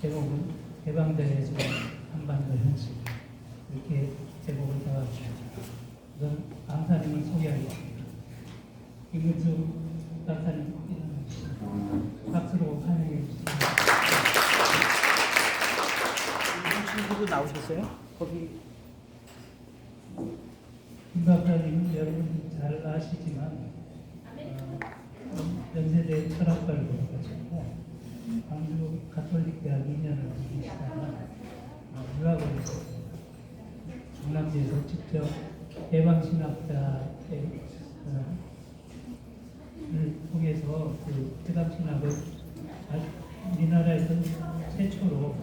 제목은 해방자의 소원 한반도 현실, 이렇게 제목을 잡았습니다. 우선 강사님을 소개하겠습니다. 김은수 강사님 박수로 환영해 주십니다. 친구도 나오셨어요? 거기 김 박사님은 여러분 잘 아시지만 연세대 철학과를 졸업하셨고 광주 가톨릭대학 2년을 계시다가 유학을 중남미에서 직접 해방신학자를 통해서 그 해방신학을 우리나라에서 최초로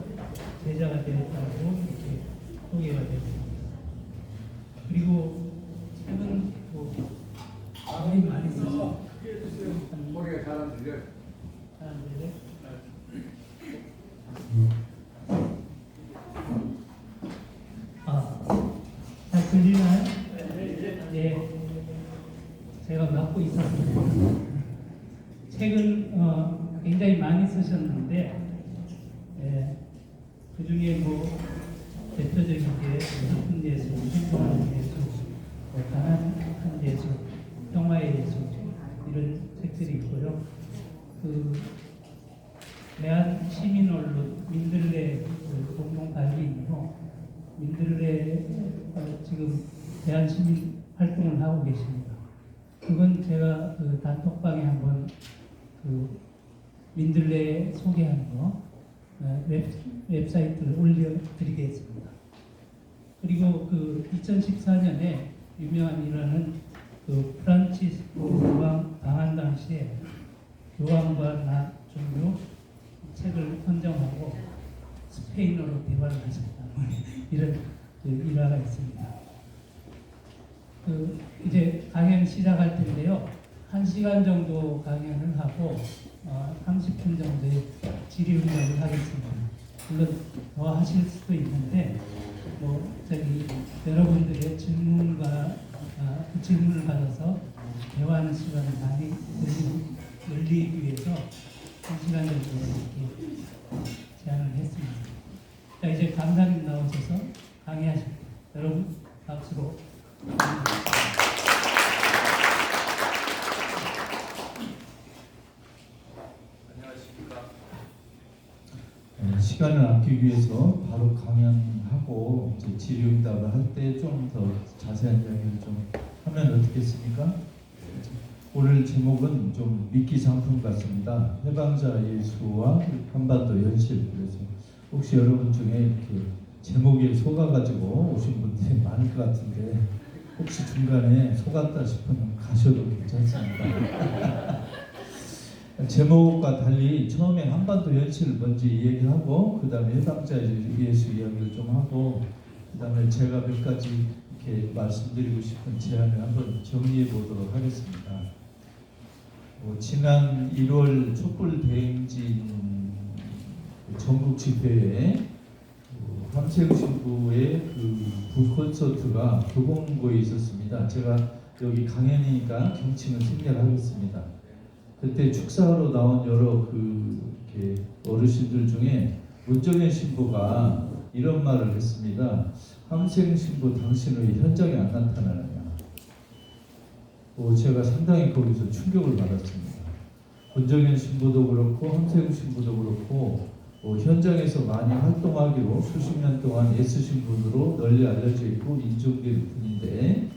제자가 되었다고 이렇게 소개가 되었습니다. 그리고 최근 거의 많이 쓰죠. 머리가 잘 안 들려. 잘 안 들려? 잘 들리나요? 네. 제가 맡고 있었습니다. 책을 굉장히 많이 쓰셨는데, 그 중에 대표적인 게 높은 예술, 신선한 예술, 가난한 예술, 평화의 예술, 이런 책들이 있고요. 대한 시민 언론 민들레 공동 관리인으로 민들레 지금 대한 시민 활동을 하고 계십니다. 그건 제가 단톡방에 한번 민들레 소개하는 거 웹사이트를 올려드리겠습니다. 그리고 2014년에 유명한 일화는 프란치스코 교황 방한 당시에 교황과 나 종교 책을 선정하고 스페인어로 대화를 하셨다. 이런 일화가 있습니다. 이제 강연 시작할 텐데요. 1시간 정도 강연을 하고 30분 정도의 질의응답을 하겠습니다. 물론 더 하실 수도 있는데 여러분들의 질문과 그 질문을 받아서 대화하는 시간을 많이 늘리기 위해서 1시간 정도 이렇게 제안을 했습니다. 자, 이제 강사님 나오셔서 강의하십니다. 여러분 박수로. 안녕하십니까. 시간을 아끼기 위해서 바로 강연하고 질의응답을 할 때 좀 더 자세한 이야기를 좀 하면 어떻겠습니까? 오늘 제목은 좀 미끼 상품 같습니다. 해방자 예수와 한반도 현실. 그래서 혹시 여러분 중에 이렇게 제목에 속아가지고 오신 분들이 많을 것 같은데 혹시 중간에 속았다 싶으면 가셔도 괜찮습니다. 제목과 달리 처음에 한반도 현실을 먼저 얘기하고 그 다음에 해방자 예수 이야기를 좀 하고 그 다음에 제가 몇 가지 이렇게 말씀드리고 싶은 제안을 한번 정리해 보도록 하겠습니다. 지난 1월 촛불 대행진 전국 집회에 함세웅 신부의 콘서트가 교보문고에 있었습니다. 제가 여기 강연이니까 경칭을 생략하겠습니다. 그때 축사하러 나온 여러 이렇게 어르신들 중에 문정현 신부가 이런 말을 했습니다. 함세웅 신부 당신은 왜 현장에 안 나타나느냐. 제가 상당히 거기서 충격을 받았습니다. 문정현 신부도 그렇고 함세웅 신부도 그렇고 현장에서 많이 활동하기로 수십 년 동안 애쓰신 분으로 널리 알려져 있고 인정될 분인데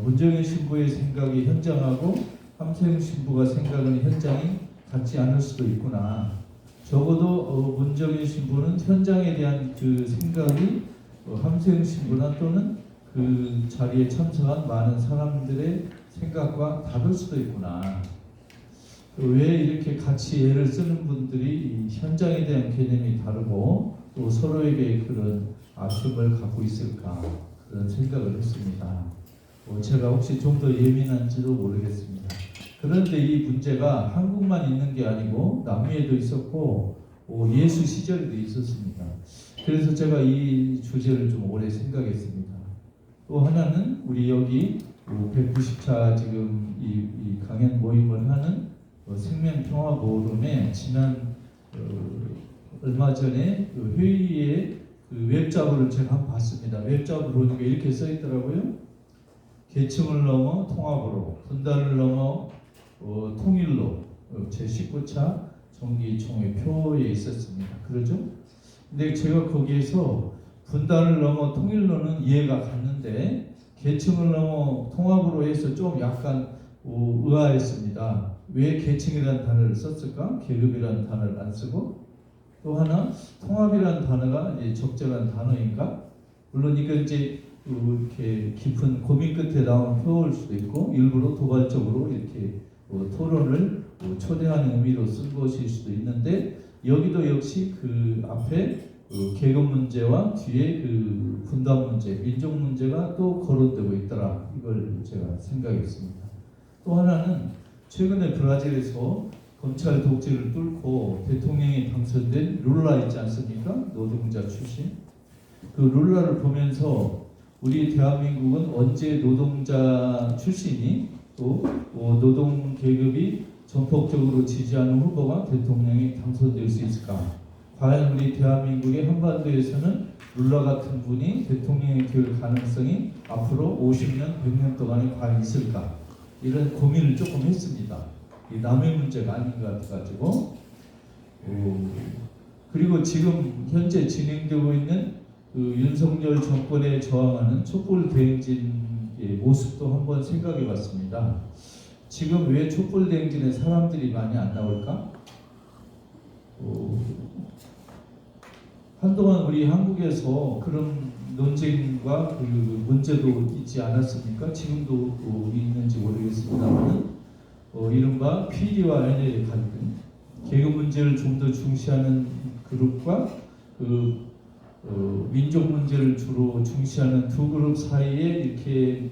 문정현 신부의 생각이 현장하고 함세웅 신부가 생각하는 현장이 같지 않을 수도 있구나. 적어도 문정현 신부는 현장에 대한 그 생각이 함세웅 신부나 또는 그 자리에 참석한 많은 사람들의 생각과 다를 수도 있구나. 왜 이렇게 같이 애를 쓰는 분들이 현장에 대한 개념이 다르고 또 서로에게 그런 아쉬움을 갖고 있을까 그런 생각을 했습니다. 제가 혹시 좀 더 예민한지도 모르겠습니다. 그런데 이 문제가 한국만 있는 게 아니고 남미에도 있었고 예수 시절에도 있었습니다. 그래서 제가 이 주제를 좀 오래 생각했습니다. 또 하나는 우리 여기 190차 지금 이 강연 모임을 하는 생명평화모금에 지난 얼마 전에 그 회의에 그 웹자보를 제가 한번 봤습니다. 웹자보 보니까 이렇게 써 있더라고요. 계층을 넘어 통합으로, 분단을 넘어 통일로, 제19차 정기총회 표에 있었습니다. 그러죠? 근데 제가 거기에서 분단을 넘어 통일로는 이해가 갔는데 계층을 넘어 통합으로 해서 좀 약간 의아했습니다. 왜 계층이라는 단어를 썼을까? 계급이라는 단어를 안 쓰고 또 하나 통합이라는 단어가 이제 적절한 단어인가? 물론 이거 이제 이렇게 깊은 고민 끝에 나온 표일 수도 있고 일부러 도발적으로 이렇게 토론을 초대하는 의미로 쓴 것일 수도 있는데 여기도 역시 그 앞에 계급 문제와 뒤에 그 분단 문제, 민족 문제가 또 거론되고 있더라. 이걸 제가 생각했습니다. 또 하나는 최근에 브라질에서 검찰 독재를 뚫고 대통령이 당선된 룰라 있지 않습니까? 노동자 출신. 그 룰라를 보면서 우리 대한민국은 언제 노동자 출신이 또 노동 계급이 전폭적으로 지지하는 후보가 대통령이 당선될 수 있을까? 과연 우리 대한민국의 한반도에서는 룰라 같은 분이 대통령이 될 가능성이 앞으로 50년, 100년 동안에 과연 있을까? 이런 고민을 조금 했습니다. 이 남의 문제가 아닌 것 같아가지고 그리고 지금 현재 진행되고 있는 그 윤석열 정권에 저항하는 촛불 대행진의 모습도 한번 생각해 봤습니다. 지금 왜 촛불 대행진에 사람들이 많이 안 나올까? 한동안 우리 한국에서 그런 논쟁과 그 문제도 있지 않았습니까? 지금도 있는지 모르겠습니다만 이른바 PD와 NL의 갈등, 계급 문제를 좀 더 중시하는 그룹과 그 민족 문제를 주로 중시하는 두 그룹 사이에 이렇게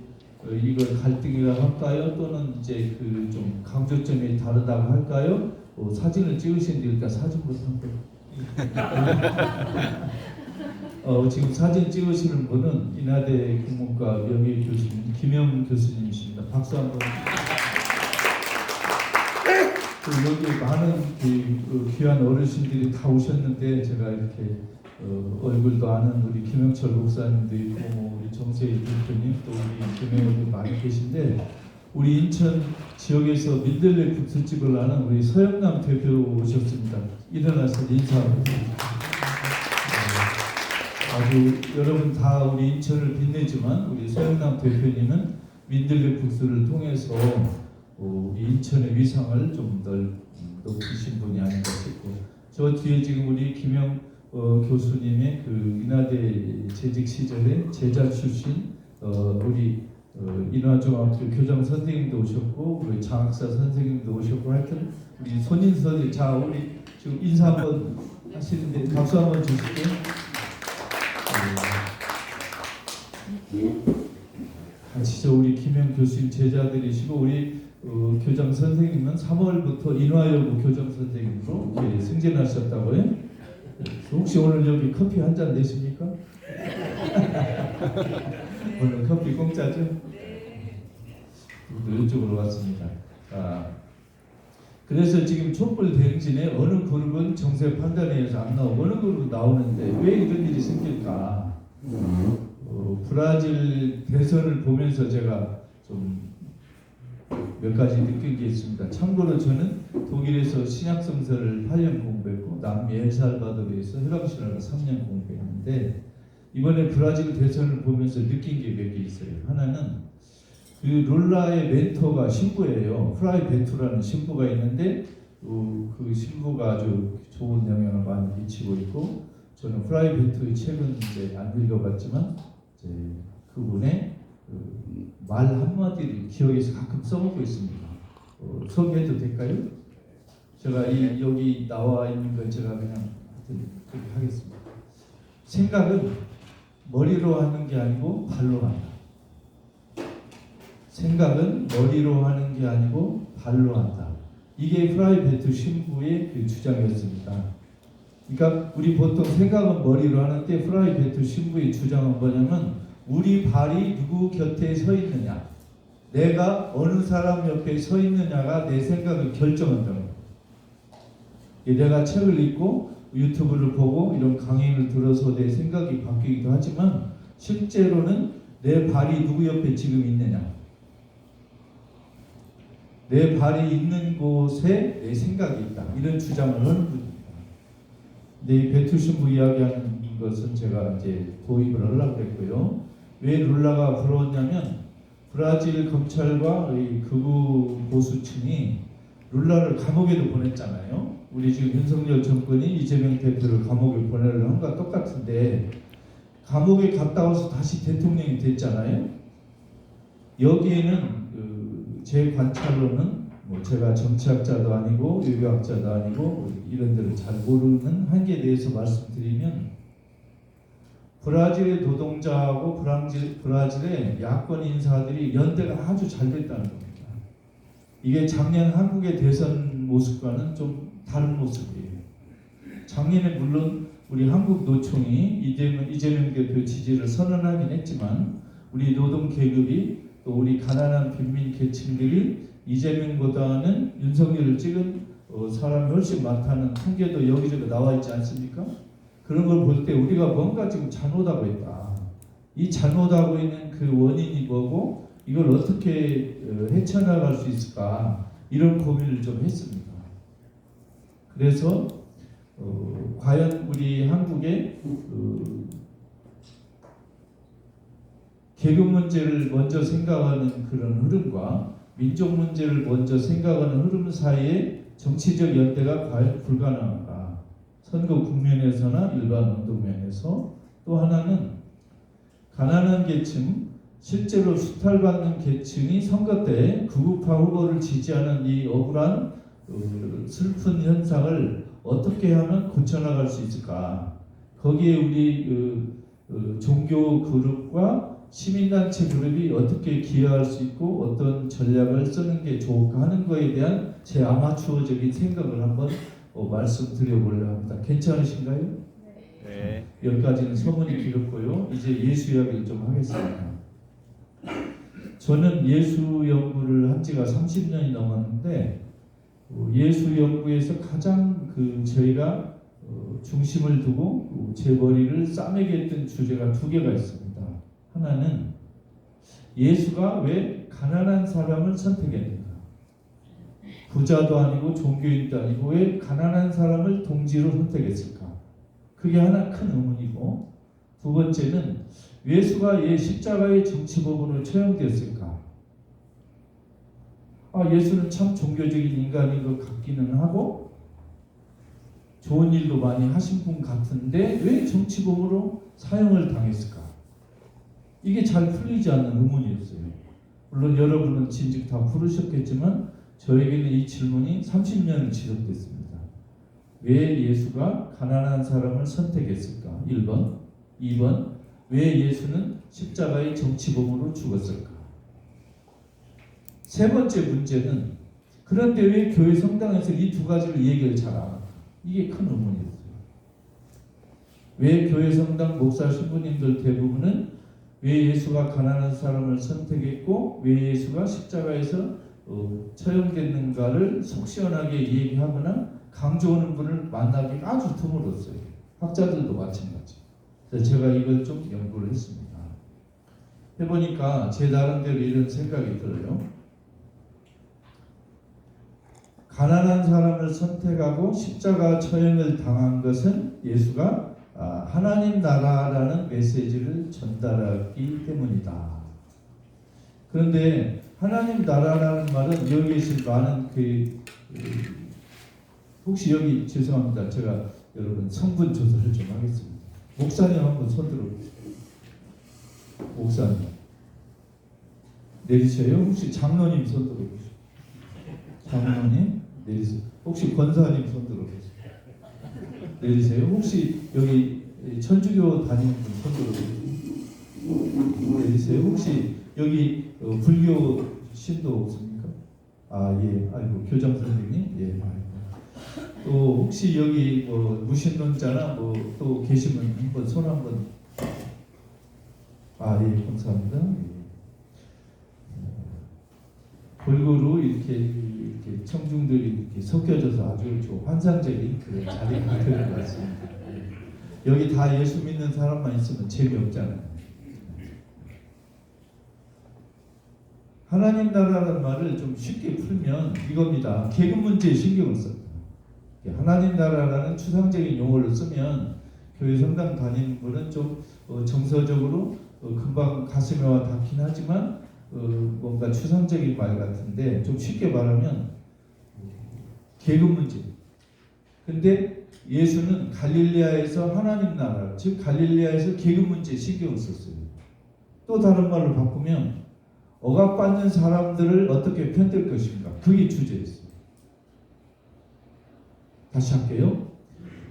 이걸 갈등이라고 할까요? 또는 이제 그 좀 강조점이 다르다고 할까요? 사진을 찍으시는데 일단 사진부터 한번. 지금 사진 찍으시는 분은 인하대 국문과 명예교수님 김영 교수님이십니다. 박수 한번. 여기 많은 그 귀한 어르신들이 다 오셨는데 제가 이렇게 얼굴도 아는 우리 김영철 목사님도 있고 우리 정세희 대표님 또 우리 김영철도 많이 계신데 우리 인천 지역에서 민들레 국수집을 하는 우리 서영남 대표 오셨습니다. 일어나서 인사하고 아주 여러분 다 우리 인천을 빛내지만 우리 서영남 대표님은 민들레 국수를 통해서 우리 인천의 위상을 좀 높이신 분이 아닌가 싶고 저 뒤에 지금 우리 김영 교수님의 그 인하대 재직 시절에 제자 출신 우리 인하중학교 교장 선생님도 오셨고 우리 장학사 선생님도 오셨고 하여튼 우리 손인 선생님 자 우리 지금 인사 한번 하시는데 박수 한번 주시고 같이 우리 김영 교수님 제자들이시고 우리 교장 선생님은 3월부터 인화여고 교장 선생님으로 승진하셨다고요? 혹시 오늘 여기 커피 한 잔 내십니까? 오늘 커피 공짜죠? 이쪽으로 왔습니다. 그래서 지금 촛불 대행진에 어느 그룹은 정세 판단회에서 안 나오고 어느 그룹은 나오는데 왜 이런 일이 생길까? 브라질 대선을 보면서 제가 좀 몇 가지 느낀 게 있습니다. 참고로 저는 독일에서 신약성서를 8년 공부했고 남미 엘살바도르에서 해방신학을 3년 공부했는데 이번에 브라질 대선을 보면서 느낀 게 몇 개 있어요. 하나는 그 룰라의 멘토가 신부예요. 프라이 베투라는 신부가 있는데 그 신부가 아주 좋은 영향을 많이 미치고 있고 저는 프라이 베투의 책은 이제 안 읽어봤지만 이제 그분의 말 한마디를 기억해서 가끔 써먹고 있습니다. 소개해도 될까요? 제가 여기 나와 있는 건 제가 그냥 그렇게 하겠습니다. 생각은 머리로 하는 게 아니고 발로 한다. 생각은 머리로 하는 게 아니고 발로 한다. 이게 프라이 베투 신부의 그 주장이었습니다. 그러니까 우리 보통 생각은 머리로 하는데 프라이 베투 신부의 주장은 뭐냐면 우리 발이 누구 곁에 서 있느냐, 내가 어느 사람 옆에 서 있느냐가 내 생각을 결정한다는 거예요. 내가 책을 읽고 유튜브를 보고 이런 강의를 들어서 내 생각이 바뀌기도 하지만 실제로는 내 발이 누구 옆에 지금 있느냐, 내 발이 있는 곳에 내 생각이 있다, 이런 주장을 하는 분입니다. 근데 이 베투신부 이야기하는 것은 제가 이제 도입을 하려고 했고요. 왜 룰라가 부러웠냐면 브라질 검찰과 이 극우 보수층이 룰라를 감옥에도 보냈잖아요. 우리 지금 윤석열 정권이 이재명 대표를 감옥에 보내려는 것과 똑같은데 감옥에 갔다 와서 다시 대통령이 됐잖아요. 여기에는 제 관찰로는 뭐 제가 정치학자도 아니고 외교학자도 아니고 이런 데를 잘 모르는 한계에 대해서 말씀드리면 브라질의 노동자하고 브라질의 야권 인사들이 연대가 아주 잘 됐다는 겁니다. 이게 작년 한국의 대선 모습과는 좀 다른 모습이에요. 작년에 물론 우리 한국 노총이 이재명 대표 지지를 선언하긴 했지만 우리 노동 계급이 또 우리 가난한 빈민 계층들이 이재명보다는 윤석열을 찍은 사람이 훨씬 많다는 통계도 여기저기 나와 있지 않습니까? 그런 걸 볼 때 우리가 뭔가 지금 잘못하고 있다. 이 잘못하고 있는 그 원인이 뭐고 이걸 어떻게 헤쳐나갈 수 있을까, 이런 고민을 좀 했습니다. 그래서 과연 우리 한국의 계급 문제를 먼저 생각하는 그런 흐름과 민족 문제를 먼저 생각하는 흐름 사이에 정치적 연대가 과연 불가능한가? 선거 국면에서나 일반 운동면에서. 또 하나는 가난한 계층, 실제로 수탈받는 계층이 선거 때 극우파 후보를 지지하는 이 억울한 슬픈 현상을 어떻게 하면 고쳐나갈 수 있을까? 거기에 우리 종교 그룹과 시민단체 그룹이 어떻게 기여할 수 있고 어떤 전략을 쓰는 게 좋을까 하는 거에 대한 제 아마추어적인 생각을 한번 말씀드려보려고 합니다. 괜찮으신가요? 네. 여기까지는 서문이 길었고요. 이제 예수 이야기를 좀 하겠습니다. 저는 예수 연구를 한 지가 30년이 넘었는데 예수 연구에서 가장 저희가 중심을 두고 제 머리를 싸매게 했던 주제가 두 개가 있습니다. 하나는 예수가 왜 가난한 사람을 선택했는가? 부자도 아니고 종교인도 아니고 왜 가난한 사람을 동지로 선택했을까? 그게 하나 큰 의문이고, 두 번째는 예수가 십자가의 정치범으로 처형되었을까? 예수는 참 종교적인 인간인 것 같기는 하고 좋은 일도 많이 하신 분 같은데 왜 정치범으로 사형을 당했을까? 이게 잘 풀리지 않는 의문이었어요. 물론 여러분은 진즉 다 풀으셨겠지만 저에게는 이 질문이 30년을 지속됐습니다. 왜 예수가 가난한 사람을 선택했을까? 1번. 2번. 왜 예수는 십자가의 정치범으로 죽었을까? 세 번째 문제는 그런데 왜 교회 성당에서 이 두 가지를 얘기를 잘 안 할까? 이게 큰 의문이었어요. 왜 교회 성당 목사 신부님들 대부분은 왜 예수가 가난한 사람을 선택했고 왜 예수가 십자가에서 처형됐는가를 속 시원하게 얘기하거나 강조하는 분을 만나기 아주 드물었어요. 학자들도 마찬가지. 그래서 제가 이걸 좀 연구를 했습니다. 해보니까 제 나름대로 이런 생각이 들어요. 가난한 사람을 선택하고 십자가 처형을 당한 것은 예수가 하나님 나라라는 메시지를 전달하기 때문이다. 그런데 하나님 나라라는 말은 여기 계신 많은 혹시 여기 죄송합니다. 제가 여러분 성분 조사를 좀 하겠습니다. 목사님 한번 손 들어보세요. 목사님 내리세요. 혹시 장로님 손 들어보세요. 장로님 내리세요. 혹시 권사님 손 들어보세요. 내리세요. 혹시 여기 천주교 다니는 분 손 들어보세요. 내리세요. 혹시 여기 불교 신도 없습니까? 예. 아이고 교장 선생님. 예. 또 혹시 여기 무신론자나 또 계시면 한번 손 한번. 예. 감사합니다. 골고루 이렇게 청중들이 이렇게 섞여져서 아주 환상적인 그런 자리가 되는 것 같습니다. 여기 다 예수 믿는 사람만 있으면 재미없잖아요. 하나님 나라라는 말을 좀 쉽게 풀면 이겁니다. 계급 문제에 신경을 써요. 하나님 나라라는 추상적인 용어를 쓰면 교회 성당 다니는 분은 좀 정서적으로 금방 가슴에 와 닿긴 하지만 뭔가 추상적인 말 같은데 좀 쉽게 말하면 계급 문제. 근데 예수는 갈릴레아에서 하나님 나라, 즉 갈릴레아에서 계급 문제에 신경을 썼어요. 또 다른 말로 바꾸면 억압받는 사람들을 어떻게 편들 것인가, 그게 주제였어요. 다시 할게요.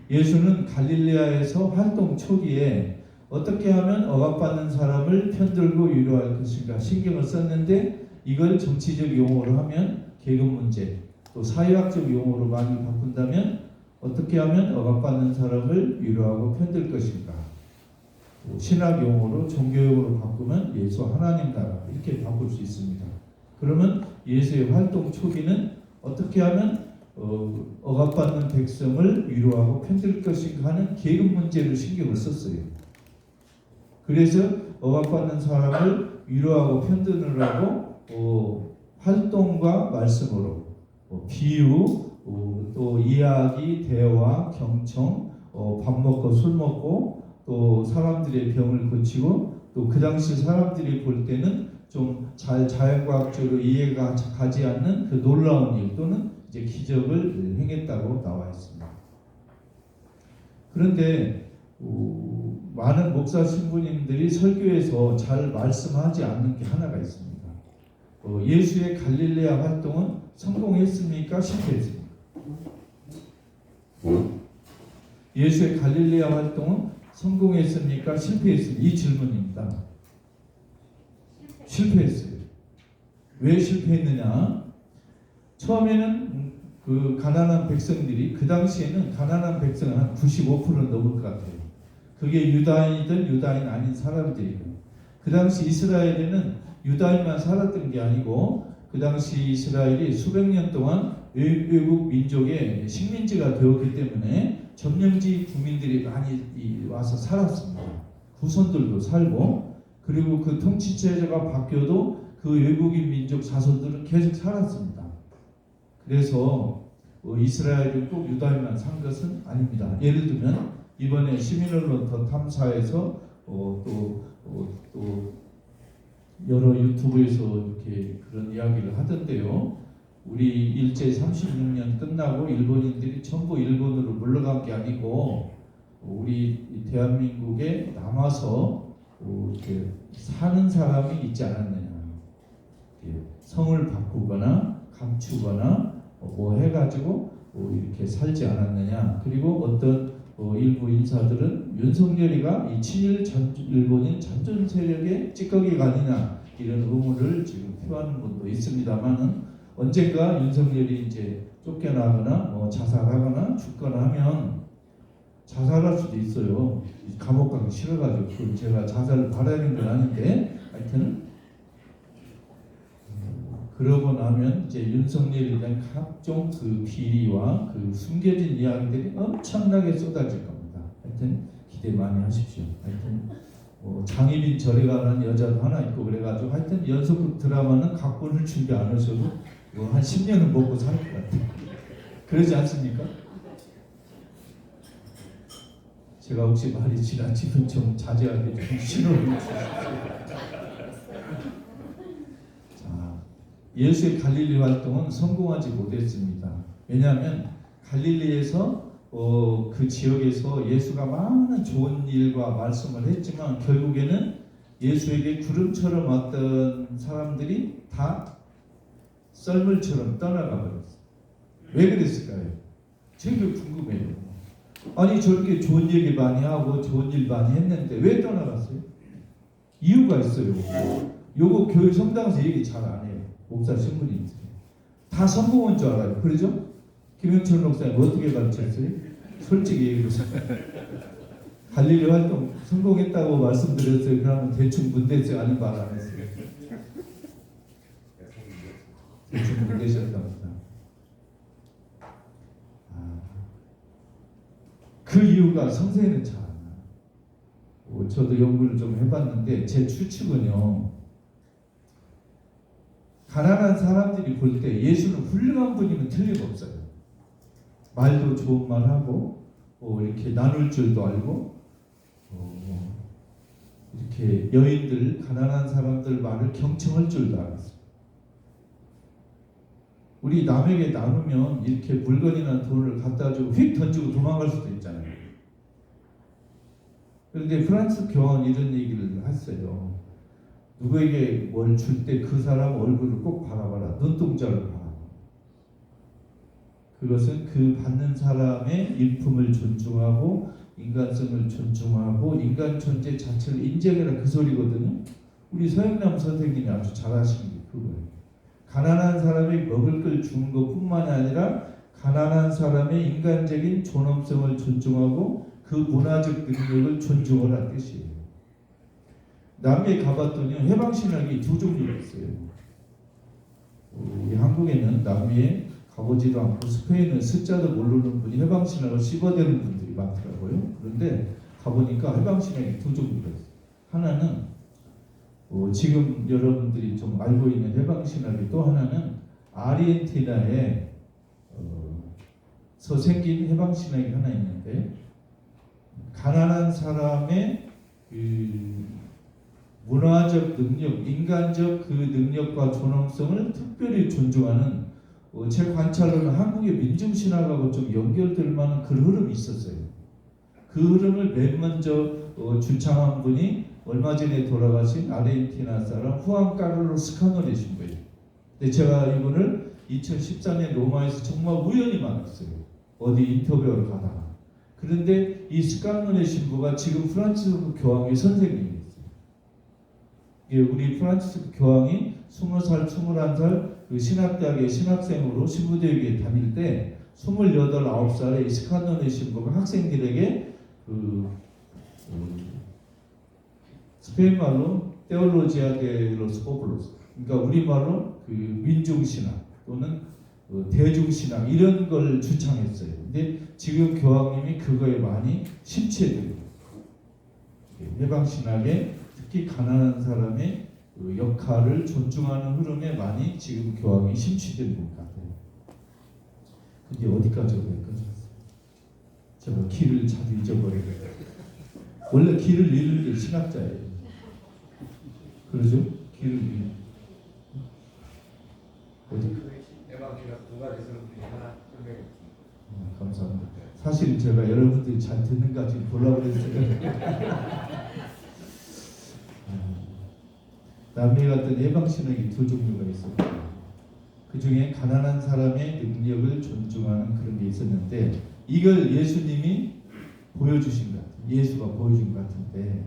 예수는 갈릴레아에서 활동 초기에 어떻게 하면 억압받는 사람을 편들고 위로할 것인가 신경을 썼는데, 이걸 정치적 용어로 하면 계급 문제, 또 사회학적 용어로 많이 바꾼다면 어떻게 하면 억압받는 사람을 위로하고 편들 것인가, 신학 용어로 종교용어로 바꾸면 예수 하나님 나라, 이렇게 바꿀 수 있습니다. 그러면 예수의 활동 초기는 어떻게 하면 억압받는 백성을 위로하고 편들 것인가 하는 계급 문제를 신경을 썼어요. 그래서 억압받는 사람을 위로하고 편드느라고 활동과 말씀으로 비유, 또 이야기, 대화, 경청, 밥 먹고 술 먹고 또 사람들의 병을 고치고, 또 그 당시 사람들이 볼 때는 좀 자연과학적으로 이해가 가지 않는 그 놀라운 일 또는 이제 기적을 행했다고 나와 있습니다. 그런데 많은 목사 신부님들이 설교에서 잘 말씀하지 않는 게 하나가 있습니다. 예수의 갈릴레아 활동은 성공했습니까? 실패했습니까? 예수의 갈릴레아 활동은 성공했습니까? 실패했습니까? 이 질문입니다. 실패했어요. 왜 실패했느냐? 처음에는 그 가난한 백성들이, 그 당시에는 가난한 백성은 한 95%는 넘을 것 같아요. 그게 유다인이든 유다인 아닌 사람들이고, 그 당시 이스라엘에는 유다인만 살았던 게 아니고 그 당시 이스라엘이 수백 년 동안 외국 민족의 식민지가 되었기 때문에 점령지 국민들이 많이 와서 살았습니다. 후손들도 살고, 그리고 그 통치체제가 바뀌어도 그 외국인 민족 자손들은 계속 살았습니다. 그래서 이스라엘이 꼭 유다인만 산 것은 아닙니다. 예를 들면 이번에 시민언론 더 탐사에서 또 여러 유튜브에서 이렇게 그런 이야기를 하던데요. 우리 일제 36년 끝나고 일본인들이 전부 일본으로 물러간 게 아니고 우리 대한민국에 남아서 이렇게 사는 사람이 있지 않았느냐. 성을 바꾸거나 감추거나 뭐 해가지고 이렇게 살지 않았느냐. 그리고 어떤 일부 인사들은 윤석열이가 이 친일 일본인 잔존 세력의 찌꺼기가 아니냐, 이런 의문을 지금 표하는 분도 있습니다만은, 언젠가 윤석열이 이제 쫓겨나거나 자살하거나 죽거나 하면 자살할 수도 있어요. 감옥 가기 싫어가지고. 그걸 제가 자살을 바라는 건 아닌데, 하여튼 그러고 나면 이제 윤석열에 대한 각종 그 비리와 그 숨겨진 이야기들이 엄청나게 쏟아질 겁니다. 하여튼 기대 많이 하십시오. 하여튼 장희빈 절에 가는 여자도 하나 있고 그래가지고, 하여튼 연속극 드라마는 각본을 준비 안 하셔도 한 10년은 먹고 살 것 같아요. 그러지 않습니까? 제가 혹시 말이 지나치면 좀 자제하게 좀 신호를 주십시오. 예수의 갈릴리 활동은 성공하지 못했습니다. 왜냐하면 갈릴리에서 그 지역에서 예수가 많은 좋은 일과 말씀을 했지만 결국에는 예수에게 구름처럼 왔던 사람들이 다 썰물처럼 떠나가 버렸어요. 왜 그랬을까요? 제가 궁금해요. 아니 저렇게 좋은 얘기 많이 하고 좋은 일 많이 했는데 왜 떠나갔어요? 이유가 있어요. 요거 교회 성당에서 얘기 잘 안 해요. 목사 신분이 다 성공한 줄 알아요. 그러죠? 김영철 목사님 어떻게 가르쳤어요? 솔직히 얘기해보세요. 갈릴리 활동 성공했다고 말씀드렸어요. 그러면 대충 문대지 아닌 말 안 했어요. 준비되셨답니다. 그 이유가 성서에는 잘 안 나와요. 저도 연구를 좀 해봤는데 제 추측은요. 가난한 사람들이 볼 때 예수는 훌륭한 분이면 틀림없어요. 말도 좋은 말하고 이렇게 나눌 줄도 알고 이렇게 여인들, 가난한 사람들 말을 경청할 줄도 알았어요. 우리 남에게 나누면 이렇게 물건이나 돈을 갖다 주고 휙 던지고 도망갈 수도 있잖아요. 그런데 프란츠 교황은 이런 얘기를 했어요. 누구에게 뭘 줄 때 그 사람 얼굴을 꼭 바라봐라. 눈동자를 바라봐. 그것은 그 받는 사람의 일품을 존중하고 인간성을 존중하고 인간 존재 자체를 인정해라 그 소리거든요. 우리 서영남 선생님이 아주 잘하신 게 그거예요. 가난한 사람이 먹을 걸 주는 것뿐만이 아니라 가난한 사람의 인간적인 존엄성을 존중하고 그 문화적 능력을 존중하라 뜻이에요. 남미에 가봤더니 해방신학이 두 종류가 있어요. 우리 한국에는 남미에 가보지도 않고 스페인은 숫자도 모르는 분이 해방신학을 씹어대는 분들이 많더라고요. 그런데 가보니까 해방신학이 두 종류가 있어요. 하나는 지금 여러분들이 좀 알고 있는 해방신학이, 또 하나는 아르헨티나에 서 생긴 해방신학이 하나 있는데, 가난한 사람의 그 문화적 능력, 인간적 그 능력과 존엄성을 특별히 존중하는, 제 관찰로는 한국의 민중신학하고 좀 연결될 만한 그런 흐름이 있었어요. 그 흐름을 맨 먼저 주창한 분이 얼마 전에 돌아가신 아르헨티나 사람 후안 카를로스 스카노레신 거예요. 근데 제가 이분을 2014년 로마에서 정말 우연히 만났어요. 어디 인터뷰를 가다가. 그런데 이 스카노레 신부가 지금 프란치스코 교황의 선생님이었어요. 우리 프란치스코 교황이 20살, 21살 그 신학대학의 신학생으로 신부대회에 다닐 때 28, 9살에 이 스카노레 신부가 학생들에게 스페인 말로 테올로지아 데 로스 포블로스, 그러니까 우리말로 그 민중신학 또는 대중신학 이런 걸 주창했어요. 근데 지금 교황님이 그거에 많이 심취해들고 해방신학에 특히 가난한 사람의 그 역할을 존중하는 흐름에 많이 지금 교황이 심취된 것 같아요. 근데 어디까지 여기까지 왔어요? 제가 길을 자주 잊어버리고 원래 길을 잃는 게 신학자예요. 그러죠? 길을 잃는. 어디? 대박이가 두 가지 설명이 하나 설명했습니다. 감사합니다. 사실 제가 여러분들이 잘 듣는가 지금 보려고 했어요. 남미에 갔던 해방신학이 두 종류가 있었고, 그 중에 가난한 사람의 능력을 존중하는 그런 게 있었는데, 이걸 예수님이 보여주신 것 같아요. 예수가 보여준 것 같은데,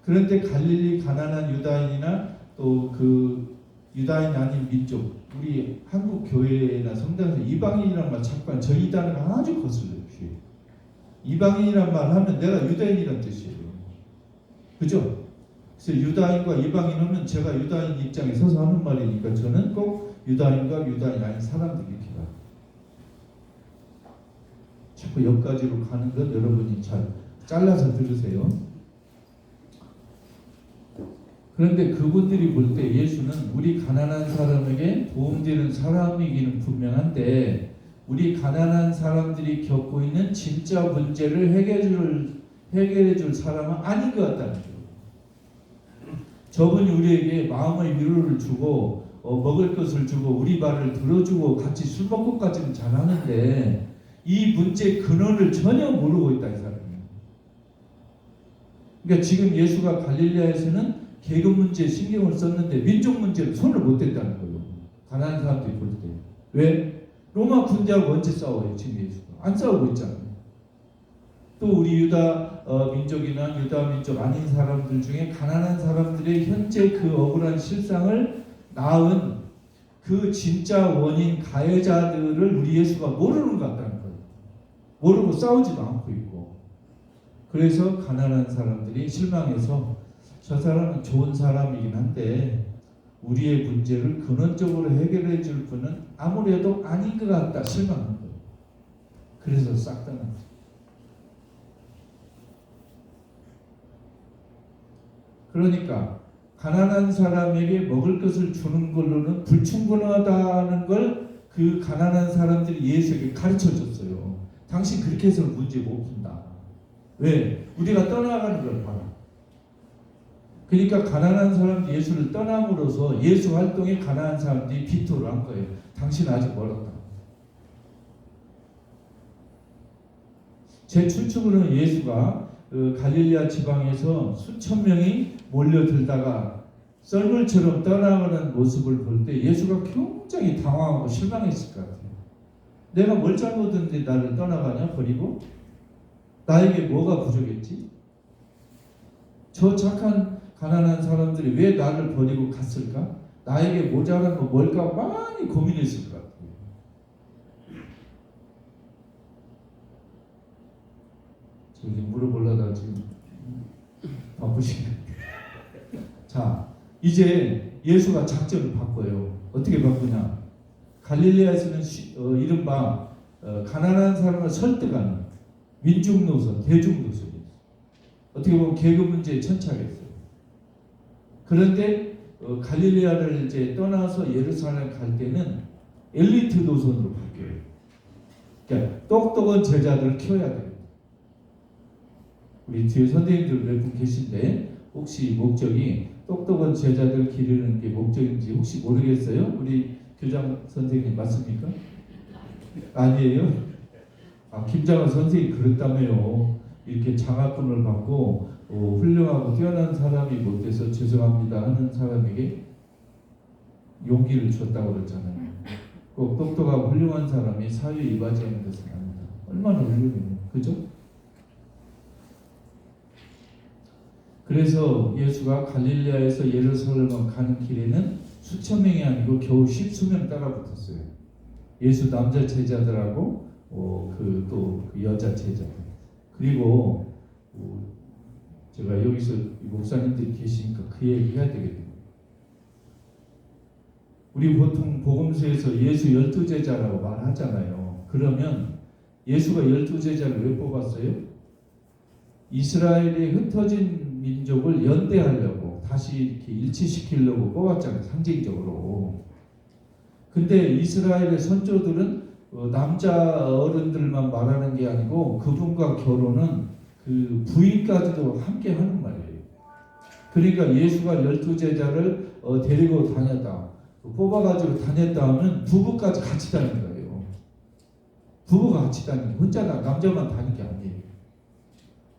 그런데 갈릴리 가난한 유다인이나 또 그 유다인 아닌 민족, 우리 한국 교회나 성당에서 이방인이란 말 자꾸 저희 단어가 아주 거슬려요. 이방인이란 말 하면 내가 유다인이란 뜻이에요. 그죠? 그래서 유다인과 이방인은 제가 유다인 입장에 서서 하는 말이니까 저는 꼭 유다인과 유다인 아닌 사람들이 이렇게 봐요. 자꾸 여기까지로 가는 건 여러분이 잘 잘라서 들으세요. 그런데 그분들이 볼 때 예수는 우리 가난한 사람에게 도움되는 사람이기는 분명한데, 우리 가난한 사람들이 겪고 있는 진짜 문제를 해결해 줄 사람은 아닌 것 같다는 거예요. 저분이 우리에게 마음의 위로를 주고 먹을 것을 주고 우리 말을 들어주고 같이 술 먹고까지는 잘하는데, 이 문제의 근원을 전혀 모르고 있다 이 사람이에요. 그러니까 지금 예수가 갈릴리아에서는 계급 문제에 신경을 썼는데 민족 문제로 손을 못 댔다는 거예요. 가난한 사람들이 볼 때. 왜? 로마 군대하고 언제 싸워요? 지금 예수가. 안 싸우고 있잖아요. 또 우리 유다 민족이나 유다 민족 아닌 사람들 중에 가난한 사람들의 현재 그 억울한 실상을 낳은 그 진짜 원인 가해자들을 우리 예수가 모르는 것 같다는 거예요. 모르고 싸우지도 않고 있고. 그래서 가난한 사람들이 실망해서 저 사람은 좋은 사람이긴 한데 우리의 문제를 근원적으로 해결해 줄 분은 아무래도 아닌 것 같다 실망한 거예요. 그래서 싹 떠났어요. 그러니까 가난한 사람에게 먹을 것을 주는 걸로는 불충분하다는 걸 그 가난한 사람들이 예수에게 가르쳐 줬어요. 당신 그렇게 해서는 문제 못 푼다. 왜? 우리가 떠나가는 걸 봐라. 그러니까 가난한 사람들이 예수를 떠남으로써 예수 활동에 가난한 사람들이 비토를 한 거예요. 당신 아직 멀었다. 제 추측으로는 예수가 그 갈릴리아 지방에서 수천 명이 몰려들다가 썰물처럼 떠나가는 모습을 볼 때 예수가 굉장히 당황하고 실망했을 것 같아요. 내가 뭘 잘못했는데 나를 떠나가냐 버리고? 나에게 뭐가 부족했지? 저 착한 가난한 사람들이 왜 나를 버리고 갔을까? 나에게 모자란 거 뭘까 많이 고민했을 것 같아요. 저기 물어보려다 지금 바쁘신가요? 자, 이제 예수가 작전을 바꿔요. 어떻게 바꾸냐? 갈릴리아에서는 이른바 가난한 사람을 설득하는 민중 노선, 대중 노선이에요. 어떻게 보면 계급 문제에 천착했어요. 그런데 갈릴리아를 이제 떠나서 예루살렘 갈 때는 엘리트 노선으로 바뀌어요. 그러니까 똑똑한 제자들을 키워야 돼요. 우리 뒤에 선생님들 몇 분 계신데 혹시 목적이 똑똑한 제자들 기르는 게 목적인지 혹시 모르겠어요? 우리 교장 선생님 맞습니까? 아니에요? 김장원 선생님이 그랬다며요. 이렇게 장학금을 받고 훌륭하고 뛰어난 사람이 못돼서 죄송합니다 하는 사람에게 용기를 줬다고 그랬잖아요. 꼭 똑똑하고 훌륭한 사람이 사회에 이바지하는 것은 아닙니다. 얼마나 훌륭해요. 그죠? 그래서 예수가 갈릴리아에서 예루살렘 가는 길에는 수천 명이 아니고 겨우 10수명 따라 붙었어요. 예수 남자 제자들하고 또 여자 제자들. 그리고 제가 여기서 목사님들이 계시니까 그 얘기 해야 되겠네요. 우리 보통 복음서에서 예수 12제자라고 말하잖아요. 그러면 예수가 12제자를 왜 뽑았어요? 이스라엘이 흩어진 민족을 연대하려고 다시 이렇게 일치시키려고 뽑았잖아요. 상징적으로. 근데 이스라엘의 선조들은 남자 어른들만 말하는 게 아니고 그분과 결혼은 그 부인까지도 함께 하는 말이에요. 그러니까 예수가 12제자를 데리고 다녔다. 뽑아가지고 다녔다 하면 부부까지 같이 다닌 거예요. 부부가 같이 다니는 혼자 남자만 다닌 게 아니에요.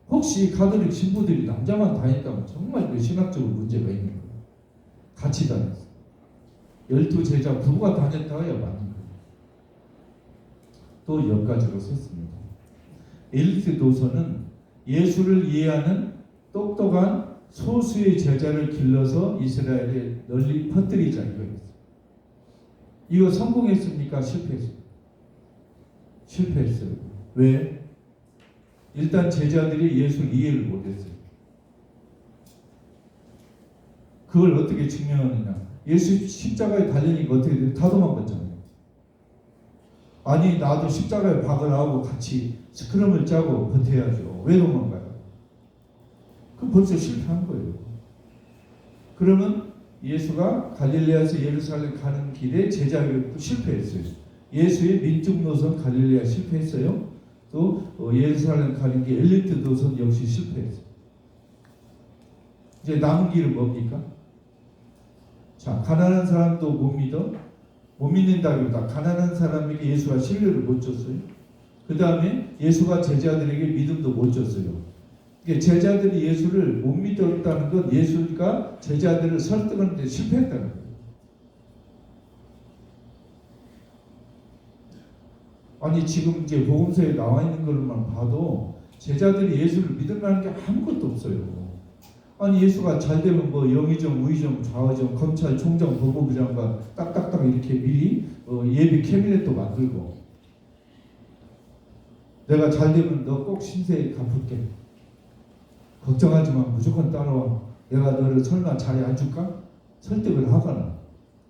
혹시 가톨릭 신부들이 남자만 다녔다면 정말 그 신학적으로 문제가 있는 거예요. 같이 다녔어요. 12제자 부부가 다녔다 해야 맞는 거예요. 또 여기까지로 썼습니다. 엘리트 노선은 예수를 이해하는 똑똑한 소수의 제자를 길러서 이스라엘에 널리 퍼뜨리자 이거였어요. 이거 성공했습니까? 실패했어요. 실패했어요. 왜? 일단 제자들이 예수를 이해를 못했어요. 그걸 어떻게 증명하느냐? 예수 십자가에 달리니까 어떻게 돼요? 다 도망갔잖아요. 아니 나도 십자가에 박으라 하고 같이 스크럼을 짜고 버텨야죠. 왜 도망가요? 그 벌써 실패한 거예요. 그러면 예수가 갈릴리아에서 예루살렘 가는 길에 제자교육도 실패했어요. 예수의 민중 노선 갈릴리아 실패했어요. 또 예루살렘 가는 게 엘리트 노선 역시 실패했어요. 이제 남은 길은 뭡니까? 자, 가난한 사람도 못 믿어? 못 믿는다기보다 가난한 사람에게 예수가 신뢰를 못 줬어요. 그 다음에 예수가 제자들에게 믿음도 못 줬어요. 제자들이 예수를 못 믿었다는 건 예수가 제자들을 설득하는데 실패했다는 거예요. 아니 지금 이제 복음서에 나와 있는 것만 봐도 제자들이 예수를 믿으라는 게 아무것도 없어요. 아니 예수가 잘 되면 뭐 영의정, 우의정, 좌의정, 검찰, 총장, 법무부 장관 딱딱딱 이렇게 미리 예비 캐비넷도 만들고 내가 잘 되면 너 꼭 신세 갚을게. 걱정하지 마. 무조건 따라와. 내가 너를 설마 자리 안 줄까? 설득을 하거나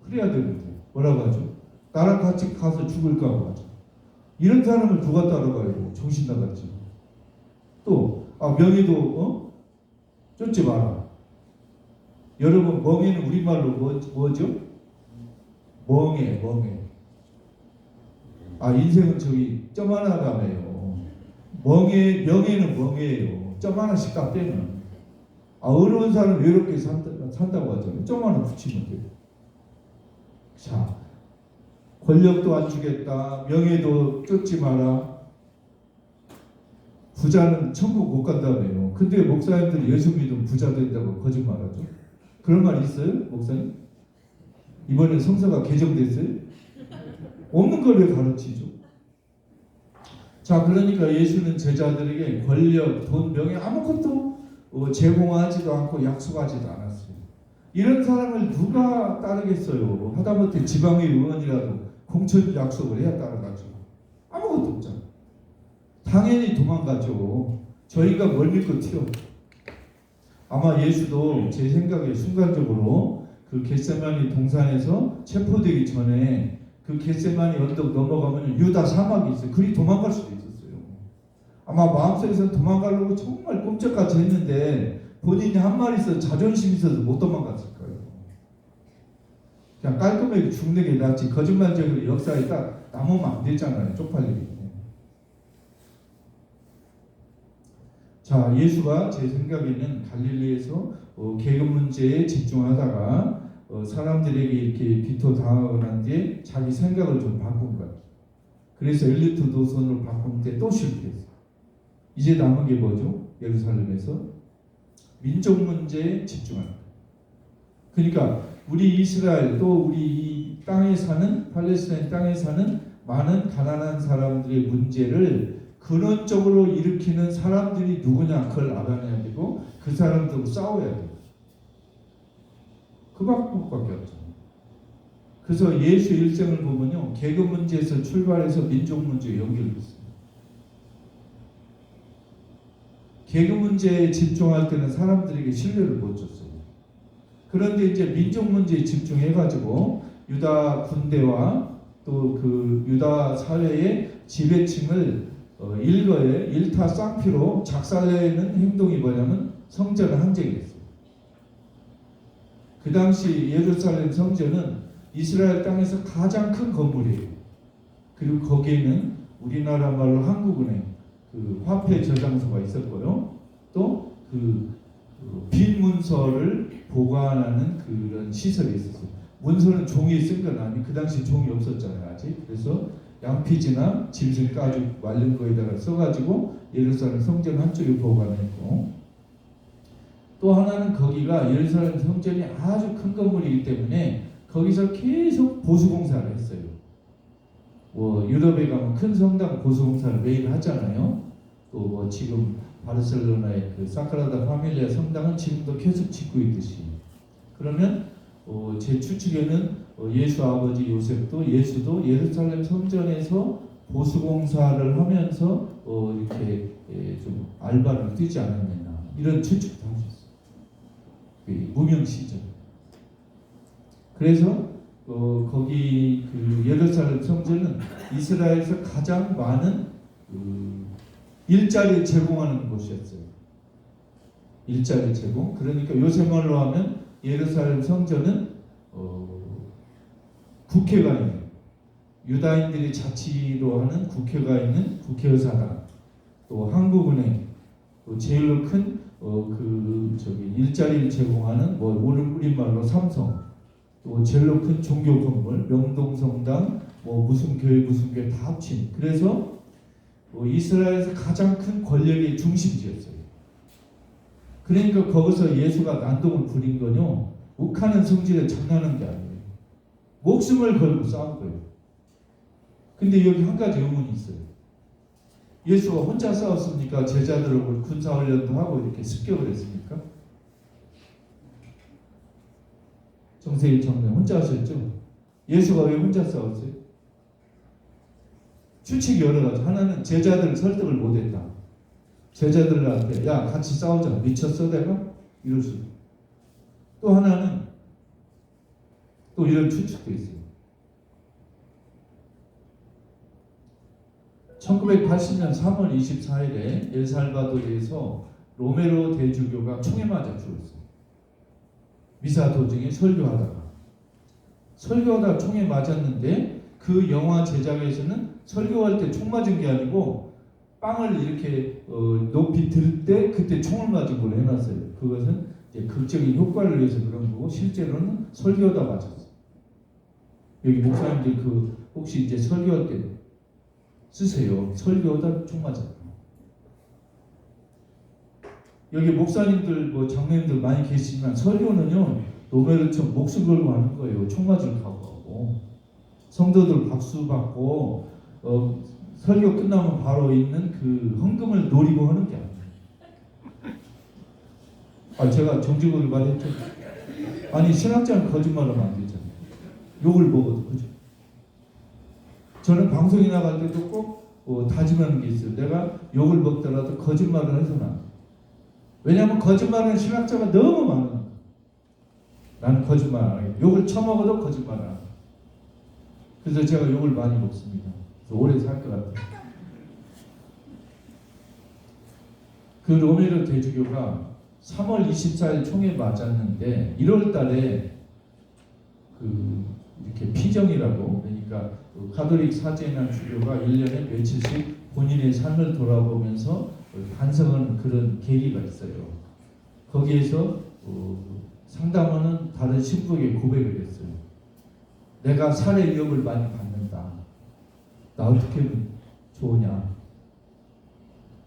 그래야 되는데 뭐라고 하죠? 나랑 같이 가서 죽을까 봐 하죠. 이런 사람을 누가 따라가요? 정신 나갔지. 또 명예도 쫓지 마라. 여러분 멍에는 우리말로 뭐죠? 멍해. 인생은 저기 점 하나가네요. 명예는 멍해예요. 점 하나씩 딱 떼면. 어려운 사람 외롭게 산다고 하잖아요. 점 하나 붙이면 돼요. 자, 권력도 안 주겠다. 명예도 쫓지 마라. 부자는 천국 못 간다며요. 근데 목사님들이 예수 믿으면 부자 된다고 거짓말하죠. 그런 말 있어요? 목사님? 이번에 성서가 개정됐어요? 없는 걸 왜 가르치죠? 자, 그러니까 예수는 제자들에게 권력, 돈, 명예 아무것도 제공하지도 않고 약속하지도 않았어요. 이런 사람을 누가 따르겠어요? 하다못해 지방의 의원이라도 공천 약속을 해야 따라가죠. 아무것도 없잖아요. 당연히 도망가죠. 저희가 뭘 믿고 튀어? 아마 예수도 제 생각에 순간적으로 그 겟세마니 동산에서 체포되기 전에 그 겟세마니 언덕 넘어가면 유다 사막이 있어요. 그리 도망갈 수도 있었어요. 아마 마음속에서 도망가려고 정말 꼼짝같이 했는데 본인이 한 말이 있어서 자존심 있어서 못 도망갔을 거예요. 그냥 깔끔하게 죽는 게 낫지 거짓말적으로 역사에 딱 남으면 안 되잖아요. 쪽팔리게. 자, 예수가 제 생각에는 갈릴리에서 계급 문제에 집중하다가 사람들에게 이렇게 비토당하고 난 뒤에 자기 생각을 좀 바꾼 거예요. 그래서 엘리트 노선으로 바꾸는데 또 실패했어요. 이제 남은 게 뭐죠? 예루살렘에서 민족 문제에 집중하는 거예요. 그러니까 우리 이스라엘 또 우리 이 땅에 사는 팔레스타인 땅에 사는 많은 가난한 사람들의 문제를 근원적으로 일으키는 사람들이 누구냐 그걸 알아내야 되고 그 사람들하고 싸워야 돼요. 그 방법밖에 없잖아요. 그래서 예수 일생을 보면요 계급 문제에서 출발해서 민족 문제에 연결됐어요. 계급 문제에 집중할 때는 사람들에게 신뢰를 못 줬어요. 그런데 이제 민족 문제에 집중해가지고 유다 군대와 또 그 유다 사회의 지배층을 일타쌍피로 작살내는 행동이 뭐냐면 성전을 함정했어요. 그 당시 예루살렘 성전은 이스라엘 땅에서 가장 큰 건물이에요. 그리고 거기에는 우리나라 말로 한국은행 그 화폐 저장소가 있었고요. 또 그 빈 문서를 보관하는 그런 시설이 있었어요. 문서는 종이에 쓴 건 아니, 그 당시 종이 없었잖아요 아직. 그래서 양피지나 짐승 가죽 말린 거에다가 써가지고 예루살렘 성전 한쪽에 보관했고, 또 하나는 거기가 예루살렘 성전이 아주 큰 건물이기 때문에 거기서 계속 보수공사를 했어요. 유럽에 가면 큰 성당 보수공사를 매일 하잖아요. 또 지금 바르셀로나의 그 사그라다 파밀리아 성당은 지금도 계속 짓고 있듯이. 그러면 제 추측에는 예수 아버지 요셉도 예수도 예루살렘 성전에서 보수공사를 하면서 이렇게 좀 알바를 뛰지 않았느냐 이런 추측도 하셨어요. 무명 시절. 그래서 거기 그 예루살렘 성전은 이스라엘에서 가장 많은 일자리 제공하는 곳이었어요. 일자리 제공. 그러니까 요새 말로 하면 예루살렘 성전은 국회가 있는, 유다인들이 자치로 하는 국회가 있는 국회의사당, 또 한국은행, 또 제일로 큰 일자리를 제공하는 우리말로 삼성, 또 제일로 큰 종교 건물 명동성당, 무슨 교회 다 합친. 그래서 이스라엘에서 가장 큰 권력의 중심지였어요. 그러니까 거기서 예수가 난동을 부린 거요, 욱하는 성질에 장난한 게 아니에요. 목숨을 걸고 싸운 거예요. 근데 여기 한 가지 의문이 있어요. 예수가 혼자 싸웠습니까? 제자들하고 군사훈련도 하고 이렇게 습격을 했습니까? 정세일 청년 혼자 하셨죠? 예수가 왜 혼자 싸웠어요? 추측이 여러 가지. 하나는 제자들 설득을 못했다. 제자들한테 야 같이 싸우자. 미쳤어 내가? 이럴 수. 또 하나는 또 이런 추측도 있어요. 1980년 3월 24일에 엘살바도르에서 로메로 대주교가 총에 맞아 죽었어요. 미사 도중에 설교하다가 총에 맞았는데 그 영화 제작에서는 설교할 때 총 맞은 게 아니고 빵을 이렇게 높이 들 때 그때 총을 맞은 걸로 해놨어요. 그것은 이제 극적인 효과를 위해서 그런 거고 실제로는 설교하다 맞았어요. 여기 목사님들 혹시 이제 설교할 때 쓰세요. 설교하다 총 맞았다. 여기 목사님들 장로님들 많이 계시지만 설교는요 로메로처럼 목숨 걸고 하는 거예요. 총 맞을 각오하고 성도들 박수 받고 설교 끝나면 바로 있는 그 헌금을 노리고 하는 게 아니에요. 제가 정직으로 말했죠. 아니 신학자는 거짓말하면 안 되잖아요. 욕을 먹어도 그죠. 저는 방송에 나갈 때도 꼭 다짐하는 게 있어요. 내가 욕을 먹더라도 거짓말을 해서는 안 돼. 왜냐하면 거짓말은 신학자가 너무 많아. 나는 거짓말 안 해요. 욕을 처먹어도 거짓말 안 해요. 그래서 제가 욕을 많이 먹습니다. 그래서 오래 살 것 같아요. 그 로메로 대주교가 3월 24일 총에 맞았는데 1월 달에 이렇게 피정이라고 그러니까 가톨릭 사제나 주교가 1년에 며칠씩 본인의 삶을 돌아보면서 반성하는 그런 계기가 있어요. 거기에서 상담원은 다른 신부에게 고백을 했어요. 내가 살해 위협을 많이 받는다. 나 어떻게 하면 좋으냐.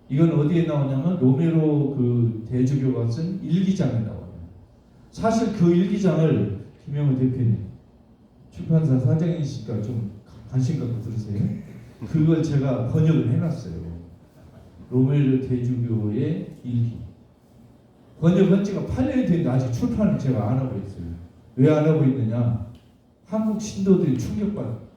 이건 어디에 나오냐면 로메로 대주교가 쓴 일기장에 나와요. 사실 그 일기장을 김영우 대표님 출판사 사장이시니까 좀 관심 갖고 들으세요. 그걸 제가 번역을 해놨어요. 로메로 대주교의 일기. 번역한 지가 8년이 됐는데 아직 출판을 제가 안 하고 있어요. 왜 안 하고 있느냐? 한국 신도들이 충격받아요.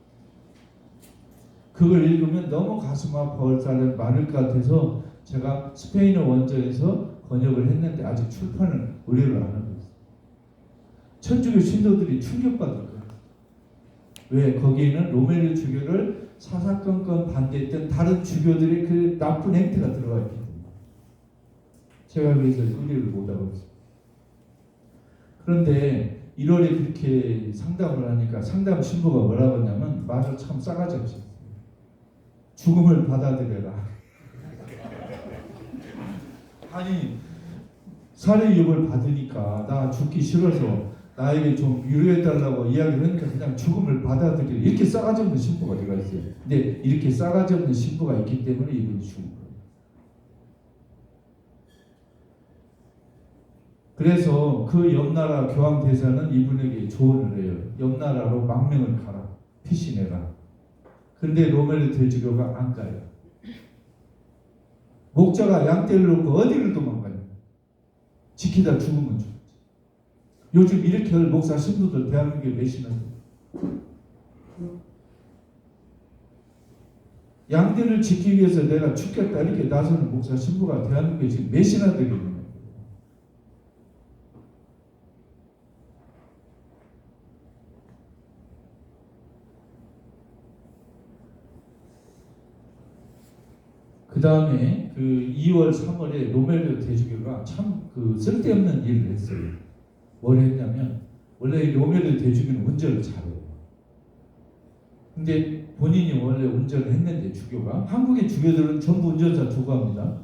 그걸 읽으면 너무 가슴 아파할 사람이 많을 것 같아서 제가 스페인어 원저에서 번역을 했는데 아직 출판을 의뢰를 안 하고 있어요. 천주교 신도들이 충격받을 거예요. 왜? 거기에는 로메로 주교를 사사건건 반대했던 다른 주교들의 그 나쁜 행태가 들어가 있기 때문에 제가 그래서 의뢰를 못하고 있어요. 그런데 1월에 그렇게 상담을 하니까 상담 신부가 뭐라고 했냐면 말을 참 싸가지 없이 죽음을 받아들여라. 아니 살해 위협을 받으니까 나 죽기 싫어서 나에게 좀 위로해달라고 이야기를 하니까 그냥 죽음을 받아들여 이렇게 싸가지 없는 신부가 내가 있어요. 근데 이렇게 싸가지 없는 신부가 있기 때문에 이분이 죽은 거예요. 그래서 그 옆나라 교황 대사는 이분에게 조언을 해요. 옆나라로 망명을 가라. 피신해라. 근데 로메로 대주교가 안 가요. 목자가 양떼를 놓고 어디를 도망가요? 지키다 죽으면 죽지. 요즘 이렇게 할 목사 신부들 대한민국에 몇이나 돼요? 양떼를 지키기 위해서 내가 죽겠다 이렇게 나서는 목사 신부가 대한민국에 지금 몇이나 되겠느냐. 그 다음에 2월 3월에 로메로 대주교가 참 쓸데없는 일을 했어요. 뭘 했냐면 원래 로메로 대주교는 운전을 잘해요. 근데 본인이 원래 운전을 했는데 주교가 한국의 주교들은 전부 운전사 두고 합니다.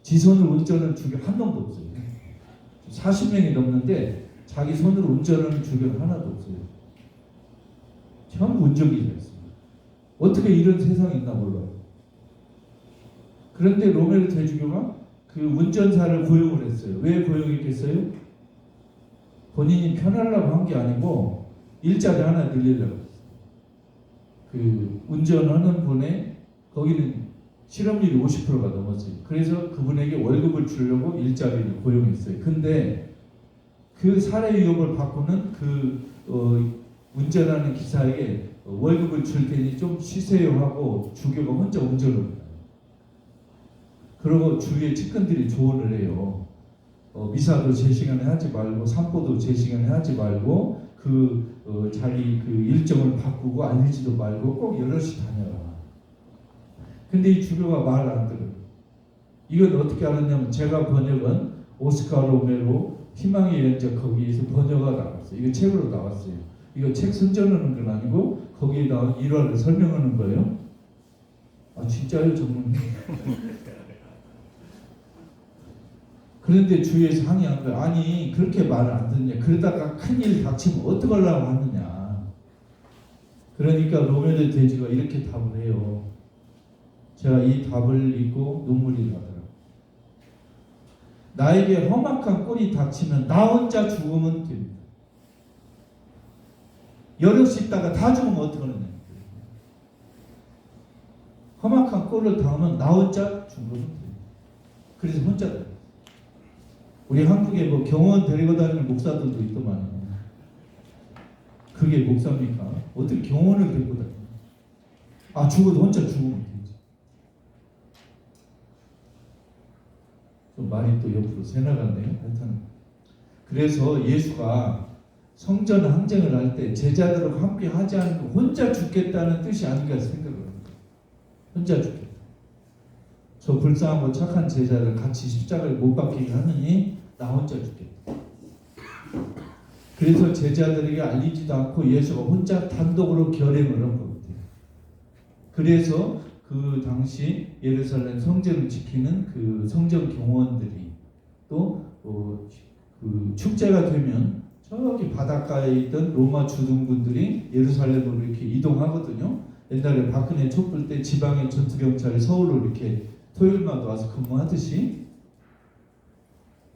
지 손으로 운전하는 주교 한 놈도 없어요. 40명이 넘는데 자기 손으로 운전하는 주교는 하나도 없어요. 전부 운전기사였습니다. 어떻게 이런 세상이 있나 몰라요. 그런데 로메로 대주교가 그 운전사를 고용을 했어요. 왜 고용했겠어요? 본인이 편하려고 한 게 아니고 일자리 하나 늘리려고 했어요. 그 운전하는 분의 거기는 실업률이 50%가 넘었어요. 그래서 그분에게 월급을 주려고 일자리를 고용했어요. 근데 그 살해 위협을 받고는 운전하는 기사에게 월급을 줄 테니 좀 쉬세요 하고 주교가 혼자 운전을 해요. 그리고 주위의 측근들이 조언을 해요. 미사도 제 시간에 하지 말고 산보도 제 시간에 하지 말고 자기 그 일정을 바꾸고 알리지도 말고 꼭 여럿이 다녀라. 근데 이 주교가 말을 안 들어요. 이건 어떻게 알았냐면 제가 번역은 오스카 로메로 희망의 연적 거기에서 번역가 나왔어요. 이거 책으로 나왔어요. 이거 책 선전하는 건 아니고 거기에 나온 일화를 설명하는 거예요. 아 진짜요 정말. 그런데 주위에서 항의한 거예요. 아니 그렇게 말을 안 듣냐. 그러다가 큰일 닥치면 어떡하려고 하느냐. 그러니까 로메르 대주가 이렇게 답을 해요. 제가 이 답을 읽고 눈물이 나더라고요. 나에게 험악한 꼴이 닥치면 나 혼자 죽으면 됩니다. 여럿이 있다가 다 죽으면 어떡하느냐. 험악한 꼴을 당하면 나 혼자 죽으면 됩니다. 그래서 혼자 돼요. 우리 한국에 뭐 경호원 데리고 다니는 목사들도 있더만. 그게 목사입니까? 어떻게 경호원을 데리고 다니냐. 아 죽어도 혼자 죽으면 되지. 좀 말이 또 옆으로 새나갔네요. 하여튼 그래서 예수가 성전 항쟁을 할 때 제자들과 함께 하지 않고 혼자 죽겠다는 뜻이 아닌가 생각을 합니다. 혼자 죽겠다. 저 불쌍하고 착한 제자를 같이 십자가를 못 박히게 하느니 나 혼자 죽겠다. 그래서 제자들에게 알리지도 않고 예수가 혼자 단독으로 결행을 한 겁니다. 그래서 그 당시 예루살렘 성전을 지키는 그 성전 경호원들이 또 그 축제가 되면 저기 바닷가에 있던 로마 주둔군들이 예루살렘으로 이렇게 이동하거든요. 옛날에 박근혜 촛불 때 지방의 전투경찰이 서울로 이렇게 토요일마다 와서 근무하듯이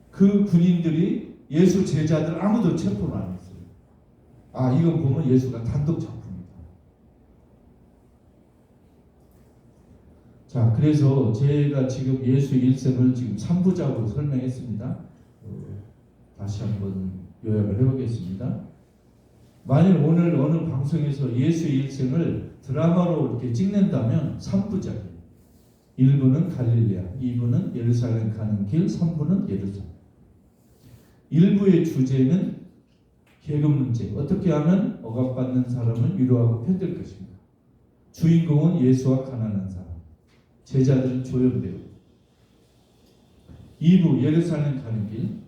그 군인들이 예수 제자들 아무도 체포를 안 했어요. 아 이거 보면 예수가 단독 작품이다. 자 그래서 제가 지금 예수 일생을 지금 3부작으로 설명했습니다. 다시 한번 요약을 해보겠습니다. 만일 오늘 어느 방송에서 예수 일생을 드라마로 이렇게 찍는다면 3부작이에요. 1부는 갈릴레아, 2부는 예루살렘 가는 길, 3부는 예루살렘. 1부의 주제는 계급 문제, 어떻게 하면 억압받는 사람을 위로하고 편들 것인가. 주인공은 예수와 가난한 사람, 제자들은 조연배우. 2부 예루살렘 가는 길,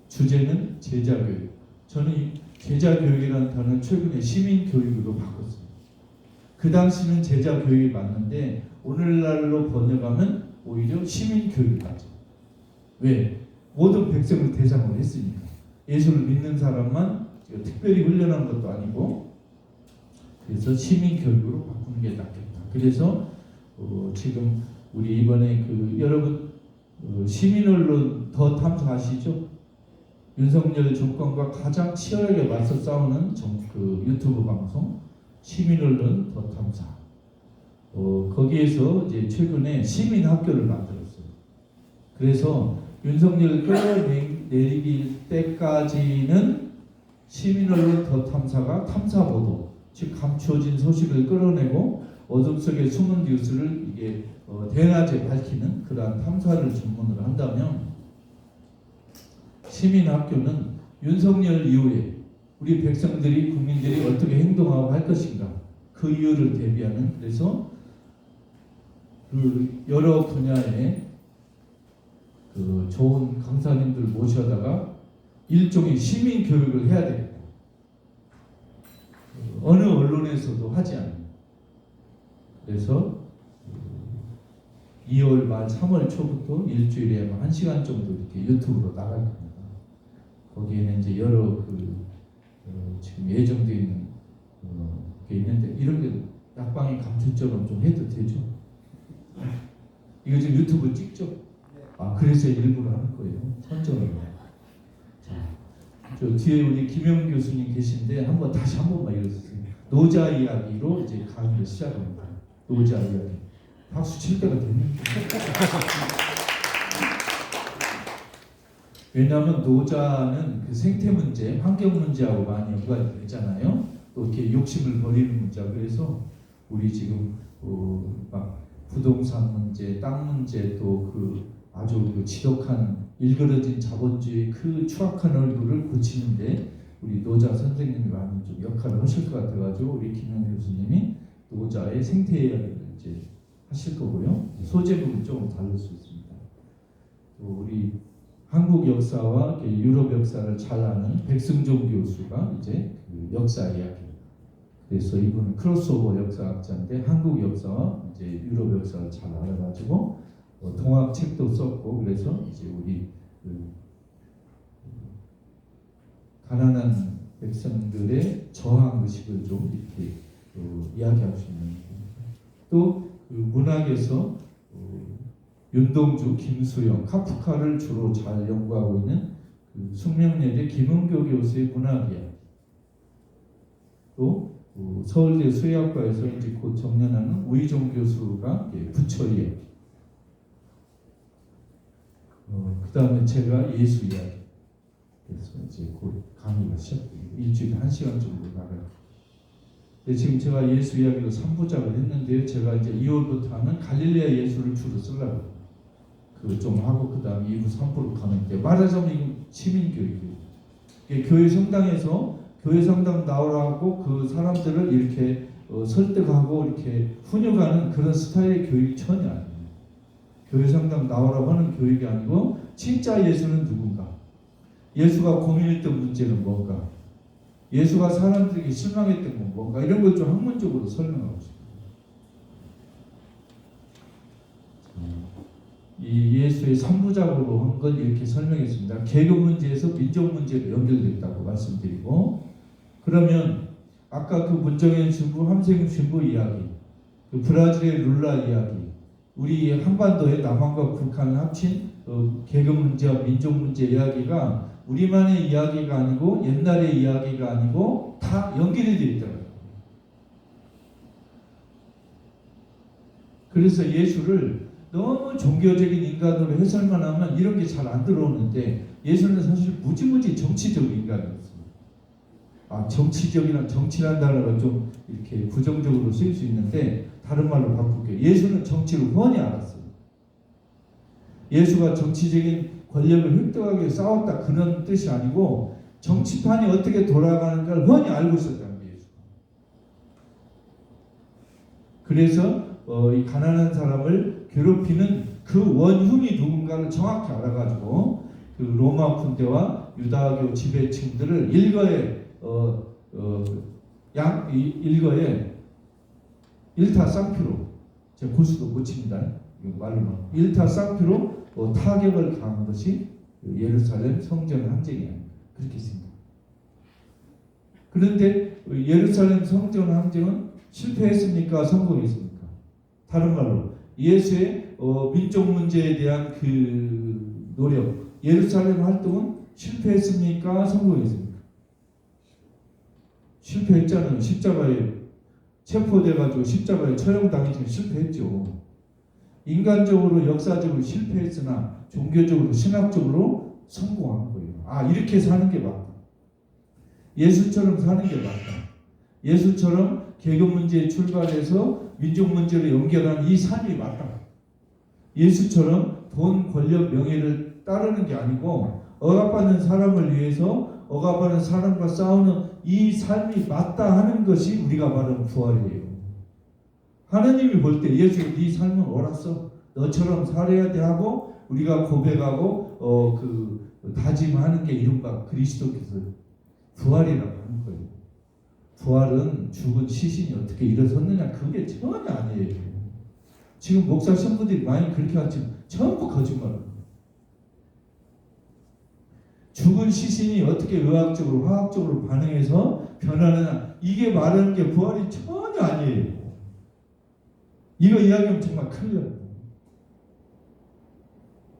주제는 제자교육. 저는 이 제자교육이라는 단어를 최근에 시민교육으로 바꿨어요. 그 당시는 제자교육이 맞는데 오늘날로 번역하면 오히려 시민교육이 맞아요. 왜? 모든 백성을 대상으로 했으니까. 예수를 믿는 사람만 특별히 훈련한 것도 아니고 그래서 시민교육으로 바꾸는 게 낫겠다. 그래서 지금 우리 이번에 여러분 시민언론 더 탐사 아시죠? 윤석열 정권과 가장 치열하게 맞서 싸우는 유튜브 방송 시민언론 더 탐사. 거기에서 이제 최근에 시민학교를 만들었어요. 그래서 윤석열을 끌어내리기 때까지는 시민언론 더 탐사가 탐사보도, 즉 감추어진 소식을 끌어내고 어둠 속의 숨은 뉴스를 이게 대낮에 밝히는 그러한 탐사를 전문으로 한다면, 시민학교는 윤석열 이후에 우리 백성들이 국민들이 어떻게 행동하고 할 것인가 그 이유를 대비하는, 그래서 그 여러 분야의 그 좋은 강사님들 모셔다가 일종의 시민 교육을 해야 되겠다. 어느 언론에서도 하지 않는. 그래서 2월 말 3월 초부터 일주일에 1시간 정도 이렇게 유튜브로 나갈 겁니다. 거기에는 이제 여러 지금 예정되어 있는 게 있는데, 이런 게 약방의 감초처럼 좀 해도 되죠? 이거 지금 유튜브 찍죠? 아, 그래서 일부러 하는 거예요. 선정을. 자, 저 뒤에 우리 김영 교수님 계신데 다시 한 번만 읽어주세요. 노자 이야기로 이제 강의를 시작합니다. 노자 이야기. 박수 칠 때가 됐는데. 왜냐하면 노자는 그 생태 문제, 환경 문제하고 많이 연관이 되잖아요. 또 이렇게 욕심을 버리는 문제. 그래서 우리 지금 막 부동산 문제, 땅 문제, 또 아주 지독한 일그러진 자본주의 그 추악한 얼굴을 고치는데 우리 노자 선생님이 많이 좀 역할을 하실 것 같아가지고 우리 김영 교수님이 노자의 생태 이야기를 이제 하실 거고요. 소재 부분 조금 다를 수 있습니다. 또 우리 한국 역사와 유럽 역사를 잘 아는 백승종 교수가 이제 그 역사 이야기. 그래서 이분은 크로스오버 역사학자인데 한국 역사와 이제 유럽 역사를 잘 알아가지고 동학 책도 썼고 그래서 이제 우리 그 가난한 백성들의 저항 의식을 좀 이렇게 이야기할 수 있는 또 그 문학에서 윤동주, 김수영, 카프카를 주로 잘 연구하고 있는 그 숙명여대 김은교 교수의 문학 이야기 또 서울대 수의학과에서 이제 곧 정년하는 우희종 교수가 부처 이야기 그 다음에 제가 예수 이야기 그래서 이제 곧 강의가 시작돼요. 일주일에 1시간 정도 나가요. 지금 제가 예수 이야기로 3부작을 했는데요. 제가 이제 2월부터 하면 갈릴레아 예수를 주로 쓰려고 그거 좀 하고 그 다음에 2부 3부로 가면 돼요. 말하자면 이거 시민교육이에요. 교회 성당에서 교회 성당 나오라고 그 사람들을 이렇게 설득하고 이렇게 훈육하는 그런 스타일의 교육이 전혀 아니에요. 교회 성당 나오라고 하는 교육이 아니고 진짜 예수는 누군가? 예수가 고민했던 문제는 뭔가? 예수가 사람들에게 실망했던 건 뭔가? 이런 걸 좀 학문적으로 설명하고 싶어요. 이 예수의 3부작으로 한 건 이렇게 설명했습니다. 계급 문제에서 민족 문제로 연결됐다고 말씀드리고 그러면 아까 그 문정현 신부, 함세균 신부 이야기 그 브라질의 룰라 이야기 우리 한반도의 남한과 북한을 합친 계급 문제와 민족 문제 이야기가 우리만의 이야기가 아니고 옛날의 이야기가 아니고 다 연결이 되어 있더라고요. 그래서 예수를 너무 종교적인 인간으로 해설만 하면 이런 게 잘 안 들어오는데 예수는 사실 무지무지 정치적 인간이었습니다. 정치적이란 정치란 단어가 좀 이렇게 부정적으로 쓰일 수 있는데 다른 말로 바꿀게요. 예수는 정치를 훤히 알았어요. 예수가 정치적인 권력을 획득하기 위해 싸웠다 그런 뜻이 아니고 정치판이 어떻게 돌아가는가를 훤히 알고 있었다는 게 예수가. 그래서 이 가난한 사람을 괴롭히는 그 원흉이 누군가를 정확히 알아가지고 그 로마 군대와 유다교 지배층들을 일거에 일타쌍피로 제가 고수도 못 칩니다. 이거 말로만 일타쌍피로 타격을 가한 것이 예루살렘 성전 항쟁이 아닙니다. 그렇게 생각합니다. 그런데 예루살렘 성전 항쟁은 실패했습니까? 성공했습니까? 다른 말로 예수의 민족 문제에 대한 그 노력, 예루살렘 활동은 실패했습니까? 성공했습니까? 실패했잖아요. 십자가에 체포돼가지고 십자가에 처형당했지만 실패했죠. 인간적으로 역사적으로 실패했으나 종교적으로 신학적으로 성공한 거예요. 이렇게 사는 게 맞다. 예수처럼 사는 게 맞다. 예수처럼 계급 문제에 출발해서 민족 문제로 연결하는 이 삶이 맞다. 예수처럼 돈, 권력, 명예를 따르는 게 아니고 억압받는 사람을 위해서 억압받는 사람과 싸우는 이 삶이 맞다 하는 것이 우리가 말하는 부활이에요. 하나님이 볼 때 예수 네 삶은 옳았어. 너처럼 살아야 돼 하고 우리가 고백하고 다짐하는 게 이른바 그리스도께서 부활이라고 하는 거예요. 부활은 죽은 시신이 어떻게 일어섰느냐 그게 전혀 아니에요. 지금 목사 신부들이 많이 그렇게 하지만 전부 거짓말입니다. 죽은 시신이 어떻게 의학적으로 화학적으로 반응해서 변하느냐 이게 말하는 게 부활이 전혀 아니에요. 이거 이야기하면 정말 큰일 나요.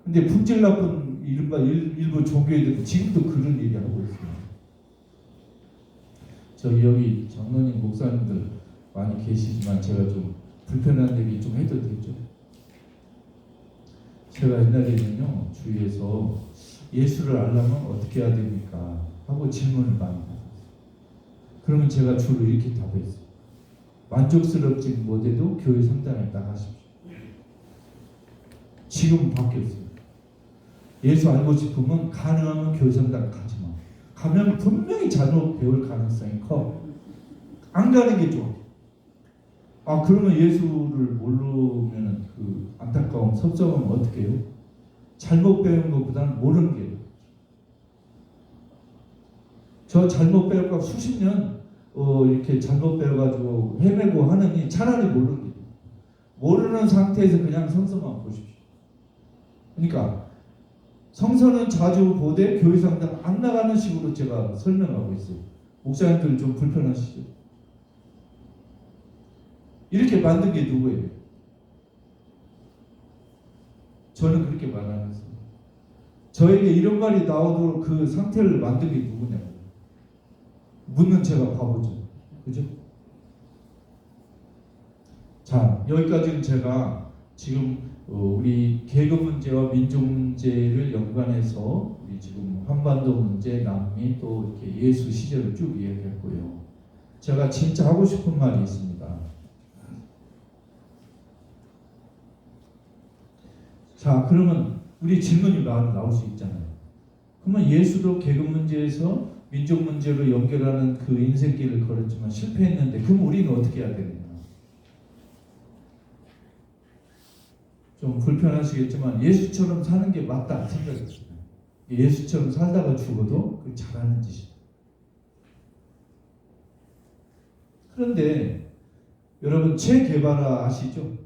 근데 품질 나쁜 이른바 일부 종교애들은 지금도 그런 얘기하고 있어요. 저기 여기 장로님 목사님들 많이 계시지만 제가 좀 불편한 얘기 좀 해도 되죠? 제가 옛날에는요 주위에서 예수를 알려면 어떻게 해야 됩니까? 하고 질문을 많이 받았어요. 그러면 제가 주로 이렇게 답했어요. 만족스럽지 못해도 교회 성당에 나가십시오. 지금 바뀌었어요. 예수 알고 싶으면 가능하면 교회 성당 가지 마. 가면 분명히 잘못 배울 가능성이 커. 안 가는 게 좋아. 그러면 예수를 모르면 그 안타까움, 섭섭함은 어떻게 해요? 잘못 배운 것보다는 모르는 게. 저 잘못 배울까 수십 년 이렇게 잘못 배워가지고 헤매고 하느니 차라리 모르는 게. 모르는 상태에서 그냥 성서만 보십시오. 그러니까 성서는 자주 보되 교회상당 안 나가는 식으로 제가 설명하고 있어요. 목사님들 좀 불편하시죠? 이렇게 만든 게 누구예요? 저는 그렇게 말 안 했어요. 저에게 이런 말이 나오도록 그 상태를 만든 게 누구냐고 묻는 제가 바보죠. 그죠? 자, 여기까지는 제가 지금 우리 계급 문제와 민족 문제를 연관해서 우리 지금 한반도 문제, 남미 또 이렇게 예수 시절을 쭉 이야기했고요. 제가 진짜 하고 싶은 말이 있습니다. 자, 그러면 우리 질문이 나올 수 있잖아요. 그러면 예수도 계급 문제에서 민족 문제로 연결하는 그 인생길을 걸었지만 실패했는데 그럼 우리는 어떻게 해야 되느냐? 좀 불편하시겠지만 예수처럼 사는 게 맞다 생각했어요. 예수처럼 살다가 죽어도 그 잘하는 짓이에요. 그런데 여러분 체게바라 아시죠?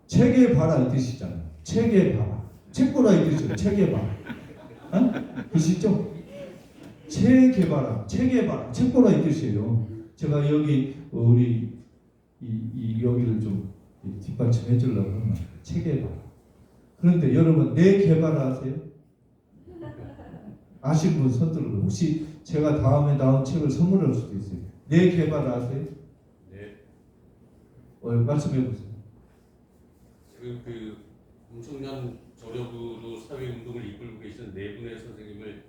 체게바라 이 뜻이잖아요. 체게바라. 체코라 이 뜻이죠. 체게바라. 보시죠? 체게바라. 체게바라. 체코라 이 뜻이에요. 제가 여기 우리 여기를 좀 뒷받침해 주려고 하면 체게바라. 그런데 여러분 내 개바라 아세요? 아시는 분 손 들어요. 혹시 제가 다음에 나온 책을 선물할 수도 있어요. 내 개바라 아세요? 네. 말씀해 보세요. 지금 그 엄청난 저력으로 사회운동을 이끌고 계신 네 분의 선생님을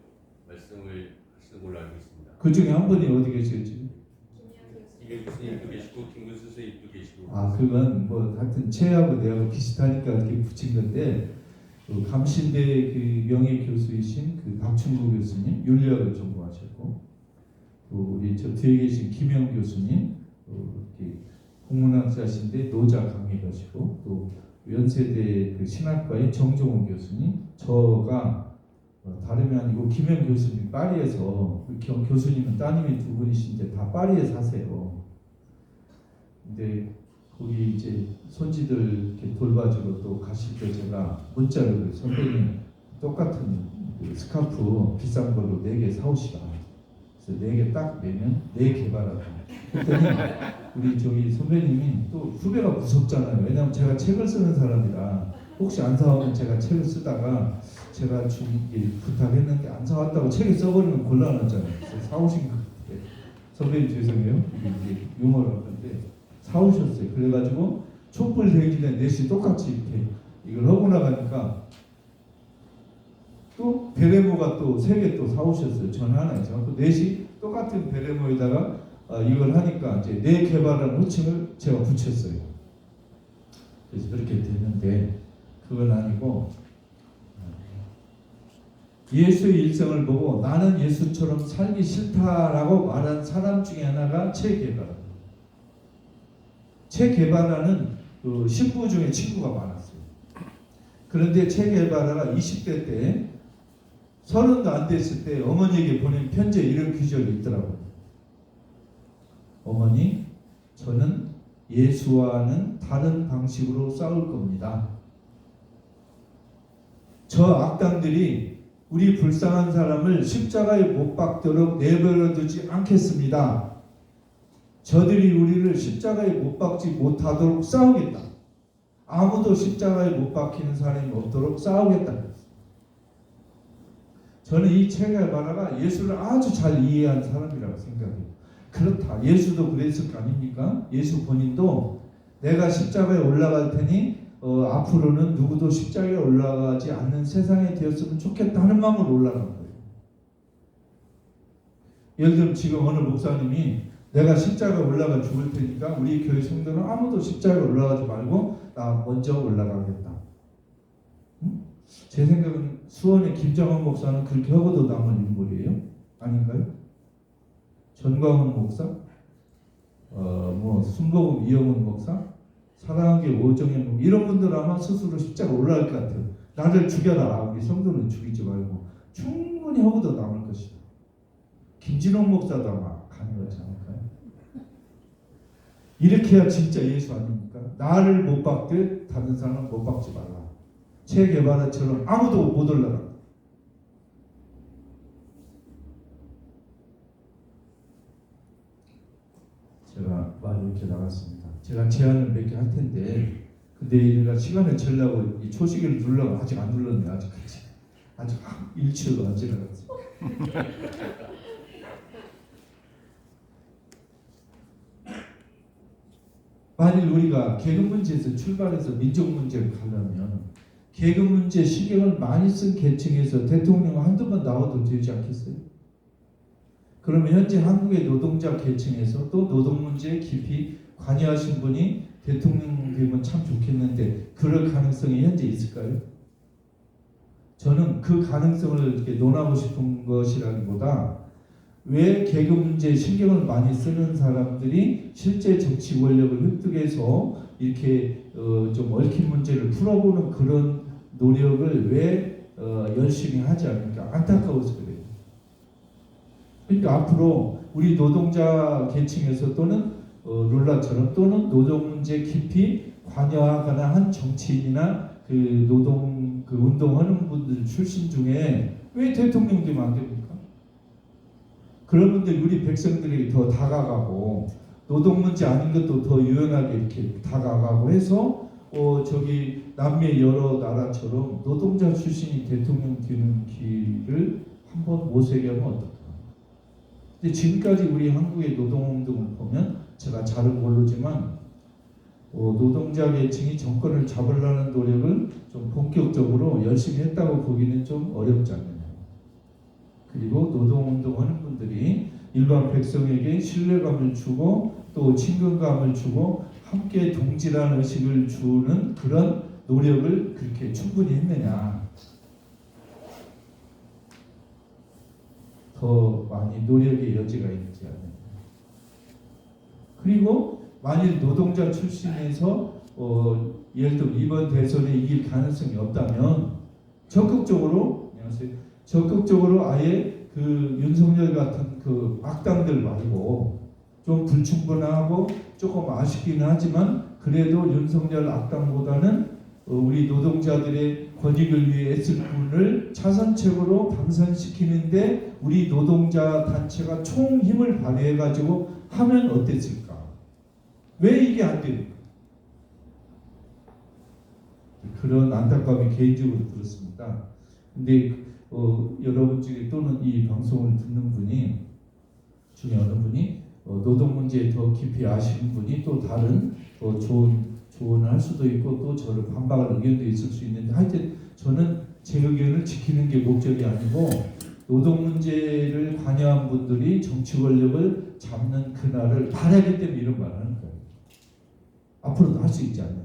말씀을 하시는 걸로 알고 있습니다. 그 중에 한 분이 어디 계세요 지금? 김현 교수님도 계시고 김근수 선생님도 계시고. 그건 뭐 하여튼 채하고 내하고 비슷하니까 이렇게 붙인 건데 감신대 그 명예 교수이신 그 박충구 교수님 윤리학을 전공하셨고 또 우리 저 뒤에 계신 김영 교수님 이렇게 국문학자신데 노자 강의가시고 또 연세대 그 신학과의 정종호 교수님 저가 다름이 아니고 김영 교수님 파리에서 교수님은 따님이 두 분이신데 다 파리에 사세요. 근데 거기 이제 손지들 이렇게 돌봐주러 또 가실 때 제가 문자를 선배님 똑같은 그 스카프 비싼 걸로 4개 사오시라. 그래서 4개 딱 내면 4개 받았다. 그랬더니 우리 저기 선배님이 또 후배가 무섭잖아요. 왜냐면 제가 책을 쓰는 사람이라 혹시 안 사오면 제가 책을 쓰다가 제가 부탁했는데 안 사왔다고 책에 써버리면 곤란하잖아요. 그래서 사오신 거 같아요. 선배님 죄송해요. 이게 유머를 할 건데 사오셨어요. 그래가지고 촛불 대기전에 넷이 똑같이 이렇게 이걸 하고 나가니까 또 베레모가 또 3개 또 사오셨어요. 전 하나 있어요. 넷이 똑같은 베레모에다가 이걸 하니까 이제 내 개발한 호칭을 제가 붙였어요. 그래서 그렇게 됐는데 그건 아니고 예수의 일생을 보고 나는 예수처럼 살기 싫다라고 말한 사람 중에 하나가 체게바라. 체게바라는 그 신부 중에 친구가 많았어요. 그런데 체게바라가 20대 때 30도 안 됐을 때 어머니에게 보낸 편지에 이런 구절이 있더라고요. 어머니, 저는 예수와는 다른 방식으로 싸울 겁니다. 저 악당들이 우리 불쌍한 사람을 십자가에 못 박도록 내버려 두지 않겠습니다. 저들이 우리를 십자가에 못 박지 못하도록 싸우겠다. 아무도 십자가에 못 박히는 사람이 없도록 싸우겠다. 저는 이 체게바라가 예수를 아주 잘 이해한 사람이라고 생각해요. 그렇다. 예수도 그랬을 거 아닙니까? 예수 본인도 내가 십자가에 올라갈 테니 앞으로는 누구도 십자가에 올라가지 않는 세상이 되었으면 좋겠다는 마음으로 올라간 거예요. 예를 들면 지금 어느 목사님이 내가 십자가에 올라가 죽을 테니까 우리 교회 성도는 아무도 십자가에 올라가지 말고 나 먼저 올라가겠다. 응? 제 생각은 수원의 김장원 목사는 그렇게 하고도 남은 인물이에요? 아닌가요? 전광훈 목사? 뭐 순복음 이영훈 목사? 사랑하게 오정현 목사 이런 분들 아마 스스로 십자가 올라갈 것 같아요. 나를 죽여라. 우리 성도는 죽이지 말고 충분히 하고도 남을 것이다. 김진홍 목사도 아마 가능하지 않을까요? 이렇게 해야 진짜 예수 아닙니까? 나를 못 박듯 다른 사람 못 박지 말라. 체 게바라처럼 아무도 못 올라가. 제가 많이 이렇게 나갔습니다. 제가 제안을 몇 개 할 텐데, 근데 얘가 시간을 재려고 이 초시계를 누르려고 아직 안 눌렀네. 아직까지. 아직 일치도 안 지나갔어. 만일 우리가 계급 문제에서 출발해서 민족 문제를 가려면 계급 문제 신경을 많이 쓴 계층에서 대통령 한두 번 나와도 되지 않겠어요? 그러면 현재 한국의 노동자 계층에서 또 노동 문제에 깊이 관여하신 분이 대통령 되면 참 좋겠는데 그럴 가능성이 현재 있을까요? 저는 그 가능성을 이렇게 논하고 싶은 것이라기보다 왜 계급 문제에 신경을 많이 쓰는 사람들이 실제 정치 권력을 획득해서 이렇게 좀 얽힌 문제를 풀어보는 그런 노력을 왜 열심히 하지 않을까 안타까워서 그래요. 그러니까 앞으로 우리 노동자 계층에서 또는 룰라처럼 또는 노동 문제에 깊이 관여하거나 한 정치인이나 그 노동 그 운동하는 분들 출신 중에 왜 대통령 되면 안 됩니까? 그런 분들 우리 백성들에게 더 다가가고 노동 문제 아닌 것도 더 유연하게 이렇게 다가가고 해서 저기 남미의 여러 나라처럼 노동자 출신이 대통령 되는 길을 한번 모색해 하면 어떨까? 근데 지금까지 우리 한국의 노동운동을 보면 제가 잘은 모르지만 노동자 계층이 정권을 잡으려는 노력을 좀 본격적으로 열심히 했다고 보기는 좀 어렵지 않느냐. 그리고 노동운동하는 분들이 일반 백성에게 신뢰감을 주고 또 친근감을 주고 함께 동질한 의식을 주는 그런 노력을 그렇게 충분히 했느냐. 더 많이 노력의 여지가 있지 않느냐. 그리고 만일 노동자 출신에서 예를 들어 이번 대선에 이길 가능성이 없다면 적극적으로 아예 그 윤석열 같은 그 악당들 말고 좀 불충분하고 조금 아쉽긴 하지만 그래도 윤석열 악당보다는 우리 노동자들의 권익을 위해 애쓸 분을 차선책으로 당선시키는데 우리 노동자 단체가 총 힘을 발휘해 가지고 하면 어땠을까? 왜 이게 안 됩니까? 그런 안타까움이 개인적으로 들었습니다. 근데 여러분 중에 또는 이 방송을 듣는 분이 중에 어느 분이 노동 문제에 더 깊이 아시는 분이 또 다른 좋은 조언을 할 수도 있고 또 저를 반박할 의견도 있을 수 있는데 하여튼 저는 제 의견을 지키는 게 목적이 아니고 노동 문제를 관여한 분들이 정치 권력을 잡는 그날을 바라기 때문에 이런 말을 하는 거예요. 앞으로도 할 수 있지 않느냐.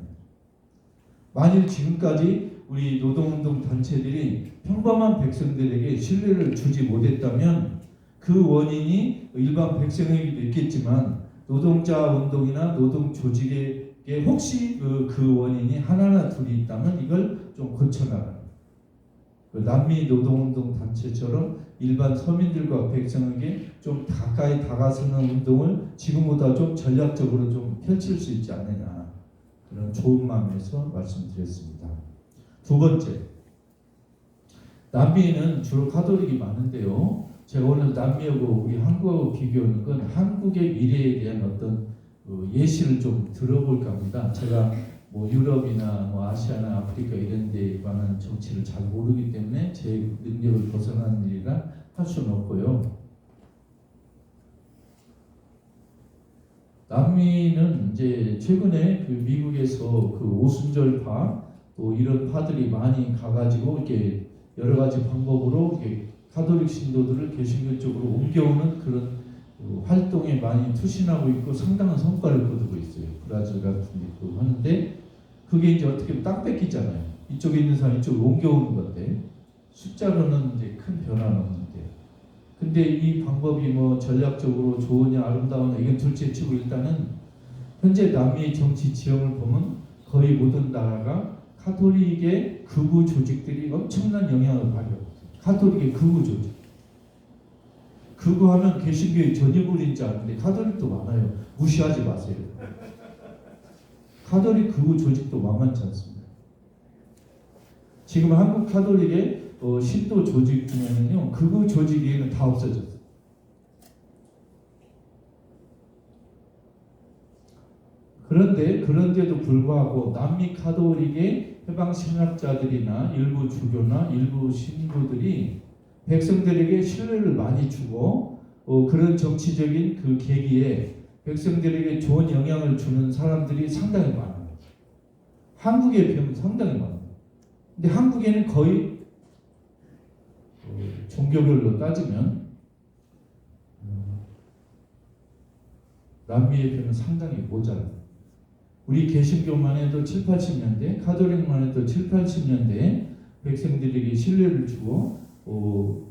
만일 지금까지 우리 노동운동 단체들이 평범한 백성들에게 신뢰를 주지 못했다면 그 원인이 일반 백성에게도 있겠지만 노동자 운동이나 노동 조직에 혹시 그 원인이 하나나 둘이 있다면 이걸 좀 고쳐나가는 남미 노동운동 단체처럼 일반 서민들과 백성에게 좀 가까이 다가서는 운동을 지금보다 좀 전략적으로 좀 펼칠 수 있지 않느냐 그런 좋은 마음에서 말씀드렸습니다. 두 번째, 남미에는 주로 가톨릭이 많은데요. 제가 오늘 남미하고 우리 한국하고 비교하는 건 한국의 미래에 대한 어떤 예시를 좀 들어볼까 합니다. 제가 뭐 유럽이나 뭐 아시아나 아프리카 이런 데에 관한 정치를 잘 모르기 때문에 제 능력을 벗어나는 일이라 할 수는 없고요. 남미는 이제 최근에 그 미국에서 그 오순절파 또 이런 파들이 많이 가가지고 이렇게 여러 가지 방법으로 이렇게 가톨릭 신도들을 개신교 쪽으로 옮겨오는 그런 활동에 많이 투신하고 있고 상당한 성과를 거두고 있어요. 브라질 같은 데도 하는데 그게 이제 어떻게 보면 딱 뺏기잖아요. 이쪽에 있는 사람 이쪽으로 옮겨오는 건데 숫자로는 이제 큰 변화는 없는데 근데 이 방법이 뭐 전략적으로 좋으냐 아름다우냐 이건 둘째치고 일단은 현재 남미 정치 지형을 보면 거의 모든 나라가 카톨릭의 극우 조직들이 엄청난 영향을 발휘하고 있어요. 카톨릭의 극우 조직. 극우하면 개신교의 전유물인 줄 아는데 카톨릭도 많아요. 무시하지 마세요. 카톨릭 극우 조직도 만만치 않습니다. 지금 한국 카톨릭의 신도 조직 중에는요 극우 조직에는 다 없어졌어요. 그런데도 불구하고 남미 카톨릭의 해방 신학자들이나 일부 주교나 일부 신부들이 백성들에게 신뢰를 많이 주고 그런 정치적인 그 계기에 백성들에게 좋은 영향을 주는 사람들이 상당히 많아요. 한국에 비하면 상당히 많아요. 근데 한국에는 거의 종교별로 따지면 남미에 비하면 상당히 모자라요. 우리 개신교만 해도 7, 80년대, 카톨릭만 해도 7, 80년대에 백성들에게 신뢰를 주고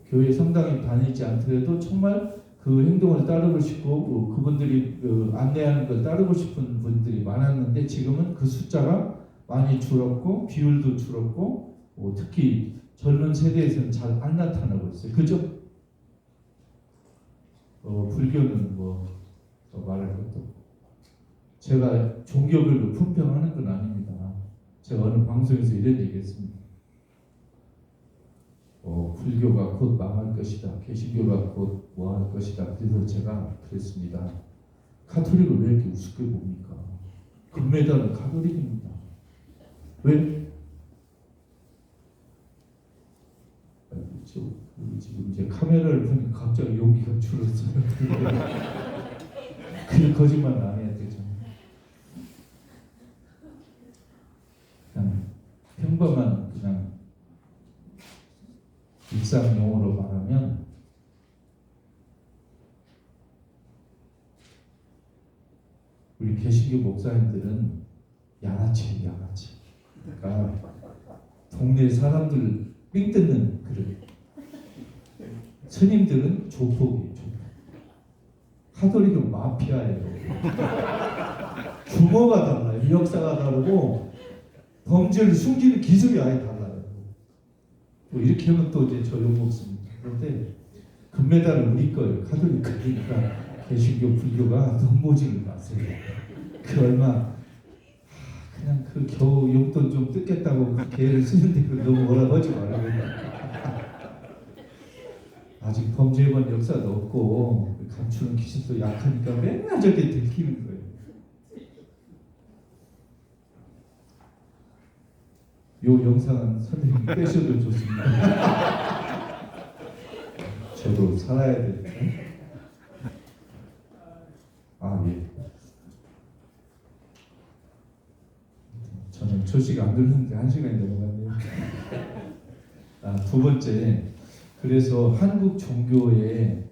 교회 성당에 다니지 않더라도 정말 그 행동을 따르고 싶고 그분들이 안내하는 걸 따르고 싶은 분들이 많았는데 지금은 그 숫자가 많이 줄었고 비율도 줄었고 특히 젊은 세대에서는 잘 안 나타나고 있어요. 그죠? 불교는 뭐 말할 것도 없고 제가 종교별로 품평하는 건 아닙니다. 제가 어느 방송에서 이런 얘기했습니다. 불교가 곧 망할 것이다. 개신교가 곧 뭐 할 것이다. 그래서 제가 그랬습니다. 카톨릭을 왜 이렇게 우습게 봅니까? 금메달은 카톨릭입니다. 왜? 지금 이제 카메라를 보니까 갑자기 용기가 줄었어요. 그냥 거짓말 안 해야 되죠. 그냥 평범한 그냥 일상 용어로 말하면 우리 개신교 목사님들은 양아치예요, 양아치. 그러니까 동네 사람들 삥 뜯는 그릇. 스님들은 조폭이에요, 조폭. 카톨릭은 마피아예요. 규모가 달라요, 역사가 다르고 범죄를 숨기는 기술이 아예 달라요. 뭐 이렇게 하면 또 이제 저 욕 먹습니다. 그런데 금메달은 우리 거예요. 카톨릭 거니까 개신교 불교가 넘보지를 마세요. 그 얼마 그냥 그 겨우 용돈 좀 뜯겠다고 개를 쓰는데 그 너무 뭐라고 하지 말아요. 아직 범죄에 관한 역사도 없고 감추는 기술도 약하니까 맨날 저렇게 들키는 거예요. 요 영상은 선생님 빼셔도 좋습니다. 저도 살아야 되니까. 예. 저는 조식 안 들었는데 1시간이 넘어갔네요. 두 번째, 그래서 한국 종교에는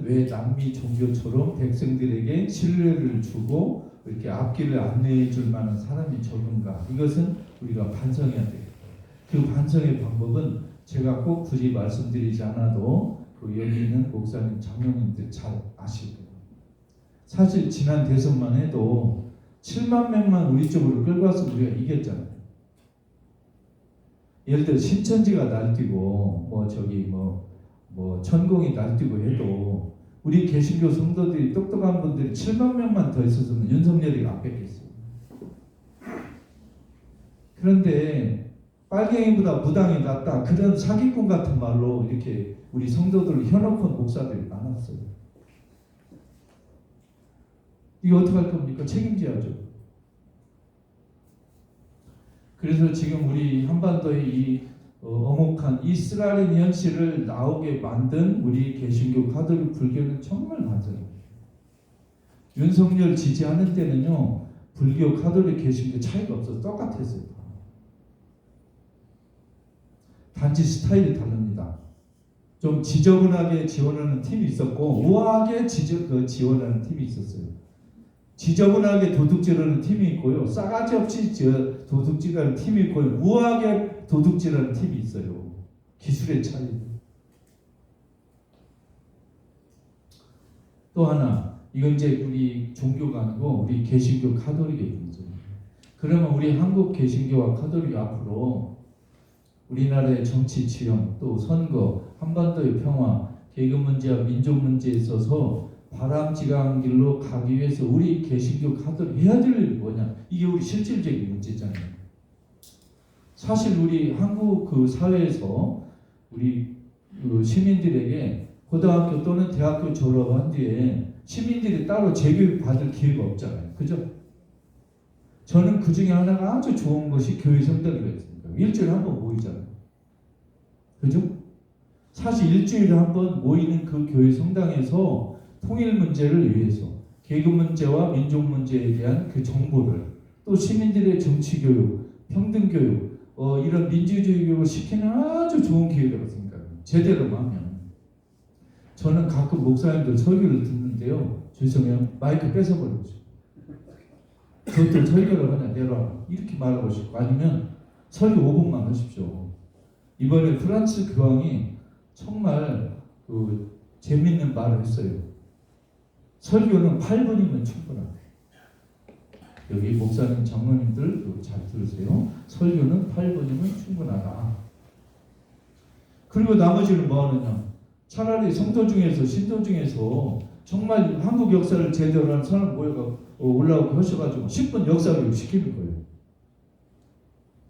왜 남미 종교처럼 백성들에게 신뢰를 주고 이렇게 앞길을 안내해 줄 만한 사람이 적은가? 이것은 우리가 반성해야 돼요. 그 반성의 방법은 제가 꼭 굳이 말씀드리지 않아도 여기 있는 목사님, 장로님들 잘 아실 거예요. 사실 지난 대선만 해도 7만 명만 우리 쪽으로 끌고 와서 우리가 이겼잖아요. 예를 들어 신천지가 날뛰고 천공이 날뛰고 해도 우리 개신교 성도들이 똑똑한 분들이 7만 명만 더 있었으면 윤석열이 안 뺏겼어요. 그런데 빨갱이보다 무당이 낫다 그런 사기꾼 같은 말로 이렇게 우리 성도들을 현혹한 목사들이 많았어요. 이거 어떻게 할 겁니까? 책임져야죠. 그래서 지금 우리 한반도의 이 어목한 이스라엘 현실을 나오게 만든 우리 개신교 카톨릭 불교는 정말 반성해요. 윤석열 지지하는 때는요 불교 카톨릭 개신교 차이가 없어서 똑같았어요. 단지 스타일이 다릅니다. 좀 지저분하게 지원하는 팀이 있었고 우아하게 지원하는 팀이 있었어요. 지저분하게 도둑질하는 팀이 있고요. 싸가지 없이 도둑질하는 팀이 있고요. 우아하게 도둑질하는 팀이 있어요. 기술의 차이. 또 하나, 이건 이제 우리 종교가 아니고 우리 개신교 카톨릭의 문제입니다. 그러면 우리 한국 개신교와 카톨릭이 앞으로 우리나라의 정치 지형, 또 선거, 한반도의 평화, 계급 문제와 민족 문제에 있어서 바람직한 길로 가기 위해서 우리 개신교 카톨릭 해야 될 일이 뭐냐? 이게 우리 실질적인 문제잖아요. 사실 우리 한국 그 사회에서 우리 그 시민들에게 고등학교 또는 대학교 졸업한 뒤에 시민들이 따로 재교육 받을 기회가 없잖아요. 그죠? 저는 그 중에 하나가 아주 좋은 것이 교회 성당이었습니다. 일주일에 한 번 모이잖아요. 그죠? 사실 일주일에 한 번 모이는 그 교회 성당에서 통일 문제를 위해서 계급 문제와 민족 문제에 대한 그 정보를, 또 시민들의 정치 교육, 평등 교육, 이런 민주주의 교육을 시키는 아주 좋은 기회라고 생각합니다. 제대로 하면. 저는 가끔 목사님들 설교를 듣는데요. 죄송해요. 마이크 뺏어버리고 싶어요. 그것들 설교를 그냥 내려와. 이렇게 말하고 싶고, 아니면 설교 5분만 하십시오. 이번에 프란츠 교황이 정말 그 재밌는 말을 했어요. 설교는 8분이면 충분하다. 여기 목사님, 장로님들 잘 들으세요. 설교는 8분이면 충분하다. 그리고 나머지는 뭐 하느냐? 차라리 성도 중에서, 신도 중에서 정말 한국 역사를 제대로 하는 사람 모여가 올라오고 하셔가지고 10분 역사교육 시키는 거예요.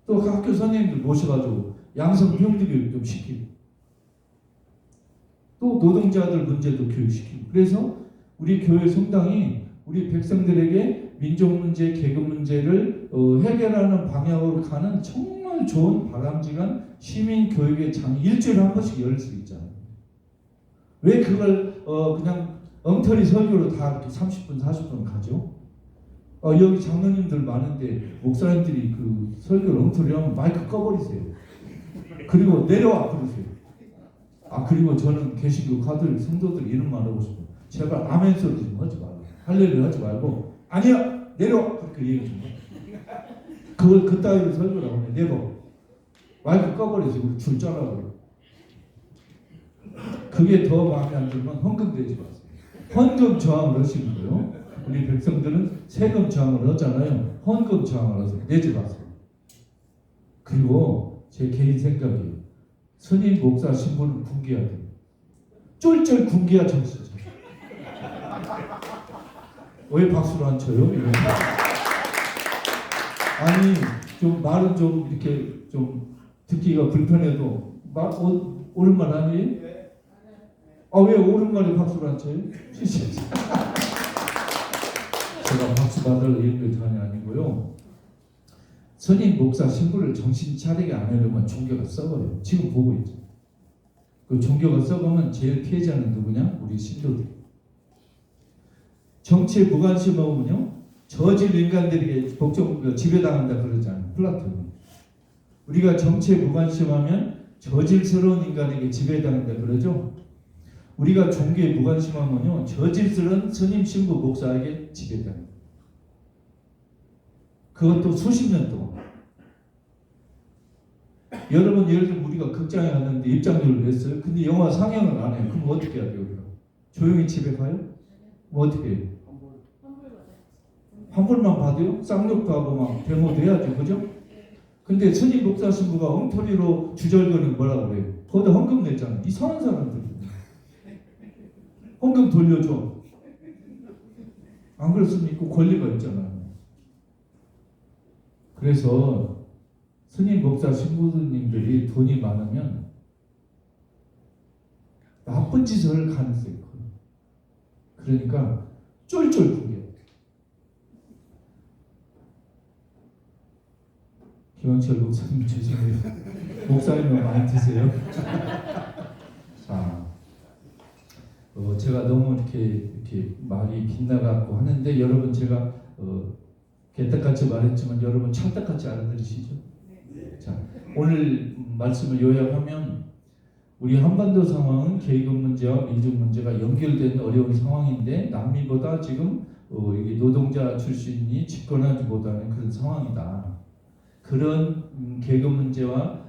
또 학교 선생님들 모셔가지고 양성 평등 교육 좀 시키고, 또 노동자들 문제도 교육시키고. 그래서 우리 교회 성당이 우리 백성들에게 민족 문제, 계급 문제를 해결하는 방향으로 가는 정말 좋은 바람직한 시민 교육의 장이 일주일에 한 번씩 열 수 있잖아요. 왜 그걸 그냥 엉터리 설교로 다 이렇게 30분, 40분 가죠? 여기 장로님들 많은데 목사님들이 그 설교를 엉터리 하면 마이크 꺼버리세요. 그리고 내려와 그러세요. 그리고 저는 개신교 카톨릭 성도들 이런 말 하고 싶어요. 제발 아멘 소리 좀 하지 말고, 할렐루야 하지 말고, 아니야 내려와 그렇게 얘기 좀 해. 그걸 그따위로 설교를 하고 내려와. 마이크 꺼버리세요. 우리 줄 잘라버려. 그게 더 마음에 안 들면 헌금 내지 마세요. 헌금 저항을 하시는 거예요. 우리 백성들은 세금 저항을 하잖아요. 헌금 저항을 하세요. 내지 마세요. 그리고 제 개인 생각이에요. 스님, 목사, 신부는 굶겨야 돼요. 쫄쫄 굶겨야 정신이죠. 왜 박수를 안 쳐요? 아니, 좀 말은 좀 이렇게 좀 듣기가 불편해도 옳은 말 아니에요? 왜 옳은 말에 박수를 안 쳐요? 제가 박수 받을 일도 전혀 아니고요. 스님, 목사, 신부를 정신 차리게 안 하려면 종교가 썩어요. 지금 보고 있죠. 그 종교가 썩으면 제일 피해자는 누구냐? 우리 신도들. 정치에 무관심하면요, 저질 인간들에게 지배당한다 그러잖아요. 플라톤이. 우리가 정치에 무관심하면 저질스러운 인간에게 지배당한다 그러죠. 우리가 종교에 무관심하면요, 저질스러운 스님, 신부, 목사에게 지배당합니다. 그것도 수십 년 동안. 여러분, 예를 들면 우리가 극장에 갔는데 입장료를 냈어요. 근데 영화 상영을 안 해요. 그럼 어떻게 해야 돼요? 우리가 조용히 집에 가요? 뭐 어떻게 해요? 환불만 받아요? 쌍욕도 하고 막 데모도 해야죠. 그죠? 근데 스님, 목사, 신부가 엉터리로 주절거리는 뭐라고 그래요? 거기다 헌금 냈잖아요. 이상한 사람들. 헌금 돌려줘. 안 그렇습니까? 권리가 있잖아요. 그래서 스님, 목사, 신부님들이 돈이 많으면 나쁜 짓을 할 가능성이 커요. 그러니까 쫄쫄 굶겨요. 김영철 목사님 죄송해요. 목사님은 많이 드세요. 자, 제가 너무 이렇게 말이 빗나갔고 하는데, 여러분 제가 개떡같이 말했지만 여러분 찰떡같이 알아들으시죠? 네. 자, 오늘 말씀을 요약하면 우리 한반도 상황은 계급 문제와 민족 문제가 연결된 어려운 상황인데, 남미보다 지금 이게 노동자 출신이 집권하지 못하는 그런 상황이다. 그런 계급 문제와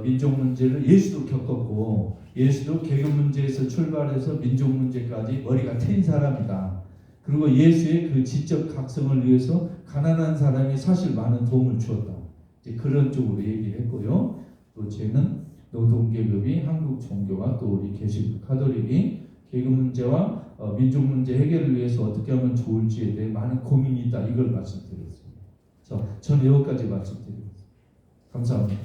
민족 문제를 예수도 겪었고 예수도 계급 문제에서 출발해서 민족 문제까지 머리가 트인 사람이다. 그리고 예수의 그 지적 각성을 위해서 가난한 사람이 사실 많은 도움을 주었다. 이제 그런 쪽으로 얘기를 했고요. 또 쟤는 노동계급이 한국 종교가 또 우리 개신교 가톨릭이 계급 문제와 민족 문제 해결을 위해서 어떻게 하면 좋을지에 대해 많은 고민이 있다. 이걸 말씀드렸습니다. 그래서 저는 여기까지 말씀드리겠습니다. 감사합니다.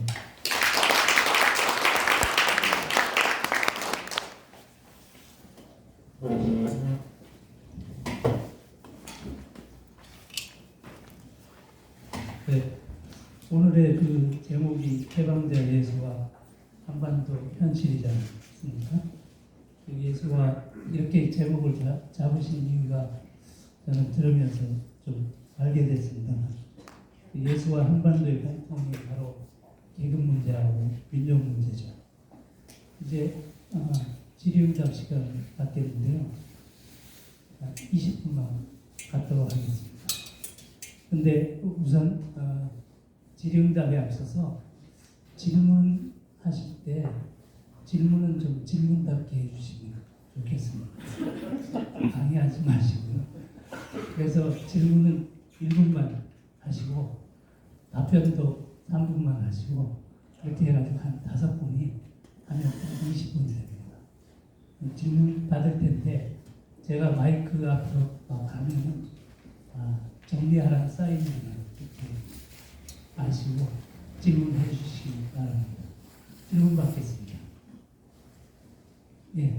네, 오늘의 그 제목이 해방자 예수와 한반도 현실이지 않습니까? 그 예수와 이렇게 제목을 잡으신 이유가 저는 들으면서 좀 알게 됐습니다. 그 예수와 한반도의 공통이 바로 계급 문제하고 민족 문제죠. 이제 질의응답 시간을 갖겠는데요. 20분만 갖도록 하겠습니다. 근데 우선 질의응답에 앞서서 질문하실 때 질문은 좀 질문답게 해주시면 좋겠습니다. 방해하지 마시고요. 그래서 질문은 1분만 하시고 답변도 3분만 하시고 이렇게 해가지고 한 5분이 하면 20분이 됩니다. 질문 받을 텐데 제가 마이크 앞으로 가면은 정리하라는 사인을 이렇게 아시고 질문해 주시기 바랍니다. 질문 받겠습니다. 예.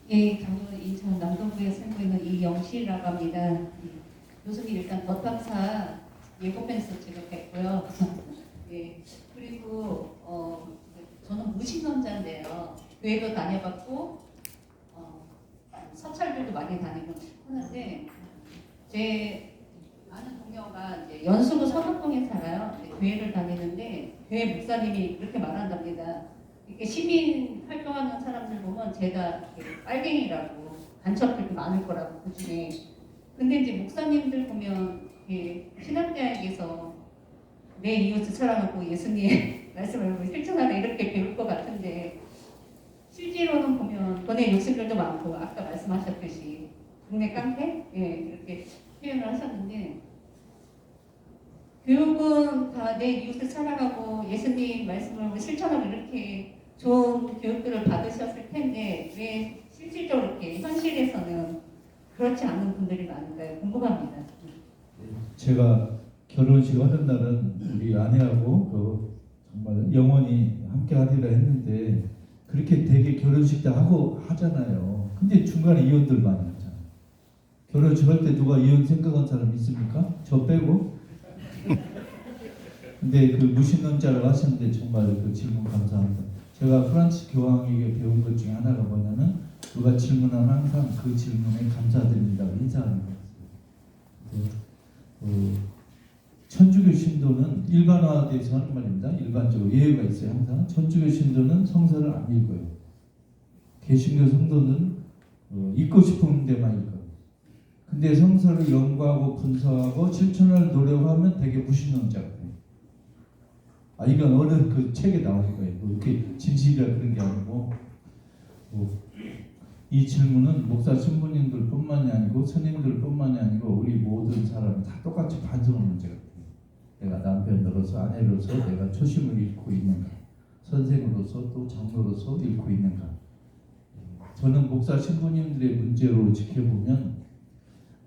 예, 저는 인천 남동구에 살고 있는 이영실이라고 합니다. 교수님 일단 법학사 예고편에서 제가 뵙고요. 예, 그리고 저는 무신론자인데요. 교회도 다녀봤고 서찰들도 많이 다니고 하는데 제 아는 동료가 이제 연수구 서덕동에 살아요. 교회를 다니는데 교회 목사님이 그렇게 말한답니다. 이렇게 시민 활동하는 사람들 보면 제가 빨갱이라고 간첩들도 많을 거라고 그 중에. 근데 이제 목사님들 보면 신학대학에서 내 이웃을 사랑하고 예수님의 말씀을 실천하라 이렇게 배울 것 같은데 실제로는 보면 돈의 욕심들도 많고 아까 말씀하셨듯이 동네 깡패 이렇게 표현을 하셨는데 교육은 다 내 이웃을 사랑하고 예수님 말씀을 실천하고 이렇게 좋은 교육들을 받으셨을 텐데 왜 실질적으로 이렇게 현실에서는 그렇지 않은 분들이 많은가요? 궁금합니다. 제가 결혼식 하는 날은 우리 아내하고 정말 영원히 함께 하리라 했는데 그렇게 되게 결혼식 때 하고 하잖아요. 근데 중간에 이혼들 많이 하잖아요. 결혼식 할 때 누가 이혼 생각한 사람 있습니까? 저 빼고. 근데 그 무신론자를 하셨는데 정말 그 질문 감사합니다. 제가 프란츠 교황에게 배운 것 중에 하나가 뭐냐면 누가 질문하면 항상 그 질문에 감사드립니다. 인사하는 거였어요. 천주교 신도는 일반화돼서 하는 말입니다. 일반적으로 예외가 있어요. 항상 천주교 신도는 성서를 안 읽어요. 개신교 성도는 읽고 싶은 데만 읽어요. 근데 성서를 연구하고 분석하고 실천을 노력하면 되게 무신론자가 돼요. 이건 어느 그 책에 나오는 거예요. 이렇게 진실이라 그런 게 아니고 이 질문은 목사 신부님들뿐만이 아니고 스님들뿐만이 아니고 우리 모든 사람이 다 똑같이 반성하는 문제 같아요. 내가 남편으로서 아내로서 내가 초심을 잃고 있는가, 선생으로서 또 장로로서 잃고 있는가. 저는 목사 신부님들의 문제로 지켜보면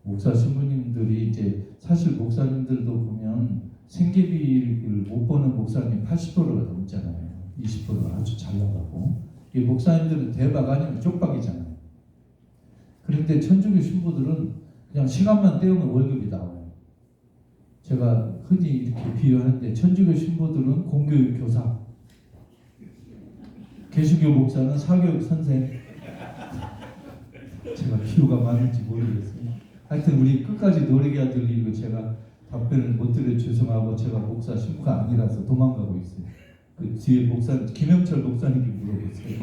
목사 신부님들이 이제 사실 목사님들도 보면 생계비를 못 버는 목사님 80%가 넘잖아요. 20%가 아주 잘 나가고 이 목사님들은 대박 아니면 쪽박이잖아요. 그런데 천주교 신부들은 그냥 시간만 때우면 월급이 나와요. 제가 흔히 이렇게 비유하는데 천주교 신부들은 공교육 교사, 개신교 목사는 사교육 선생. 제가 비유가 맞는지 모르겠어요. 하여튼 우리 끝까지 노래가 들리고 제가 답변을 못 드려 죄송하고 제가 목사 신부가 아니라서 도망가고 있어요. 그 뒤에 목사 김영철 목사님께 물어보세요.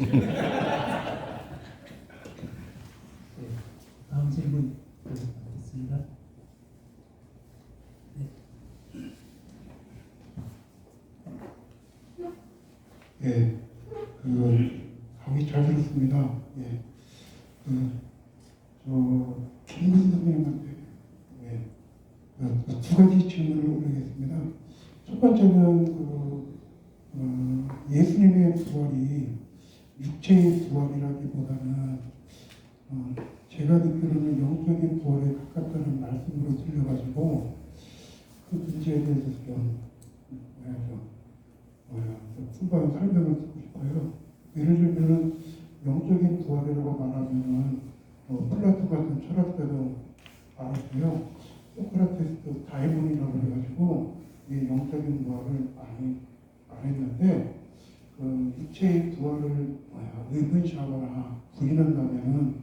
다음 질문 받겠습니다. 예, 강의 잘 들었습니다. 예, 김근 선생님한테 두 가지 질문을 올리겠습니다. 첫 번째는 예수님의 부활이 육체의 부활이라기보다는 제가 듣기로는 영적인 부활에 가깝다는 말씀으로 들려가지고 그 문제에 대해서 좀 풍부한 설명을 듣고 싶어요. 예를 들면 영적인 부활이라고 말하면 플라토 같은 철학자도 말했고요. 소크라테스도 다이몬이라고 해가지고 이 영적인 부활을 많이 말했는데 육체의 부활을 의문시하거나 부인한다면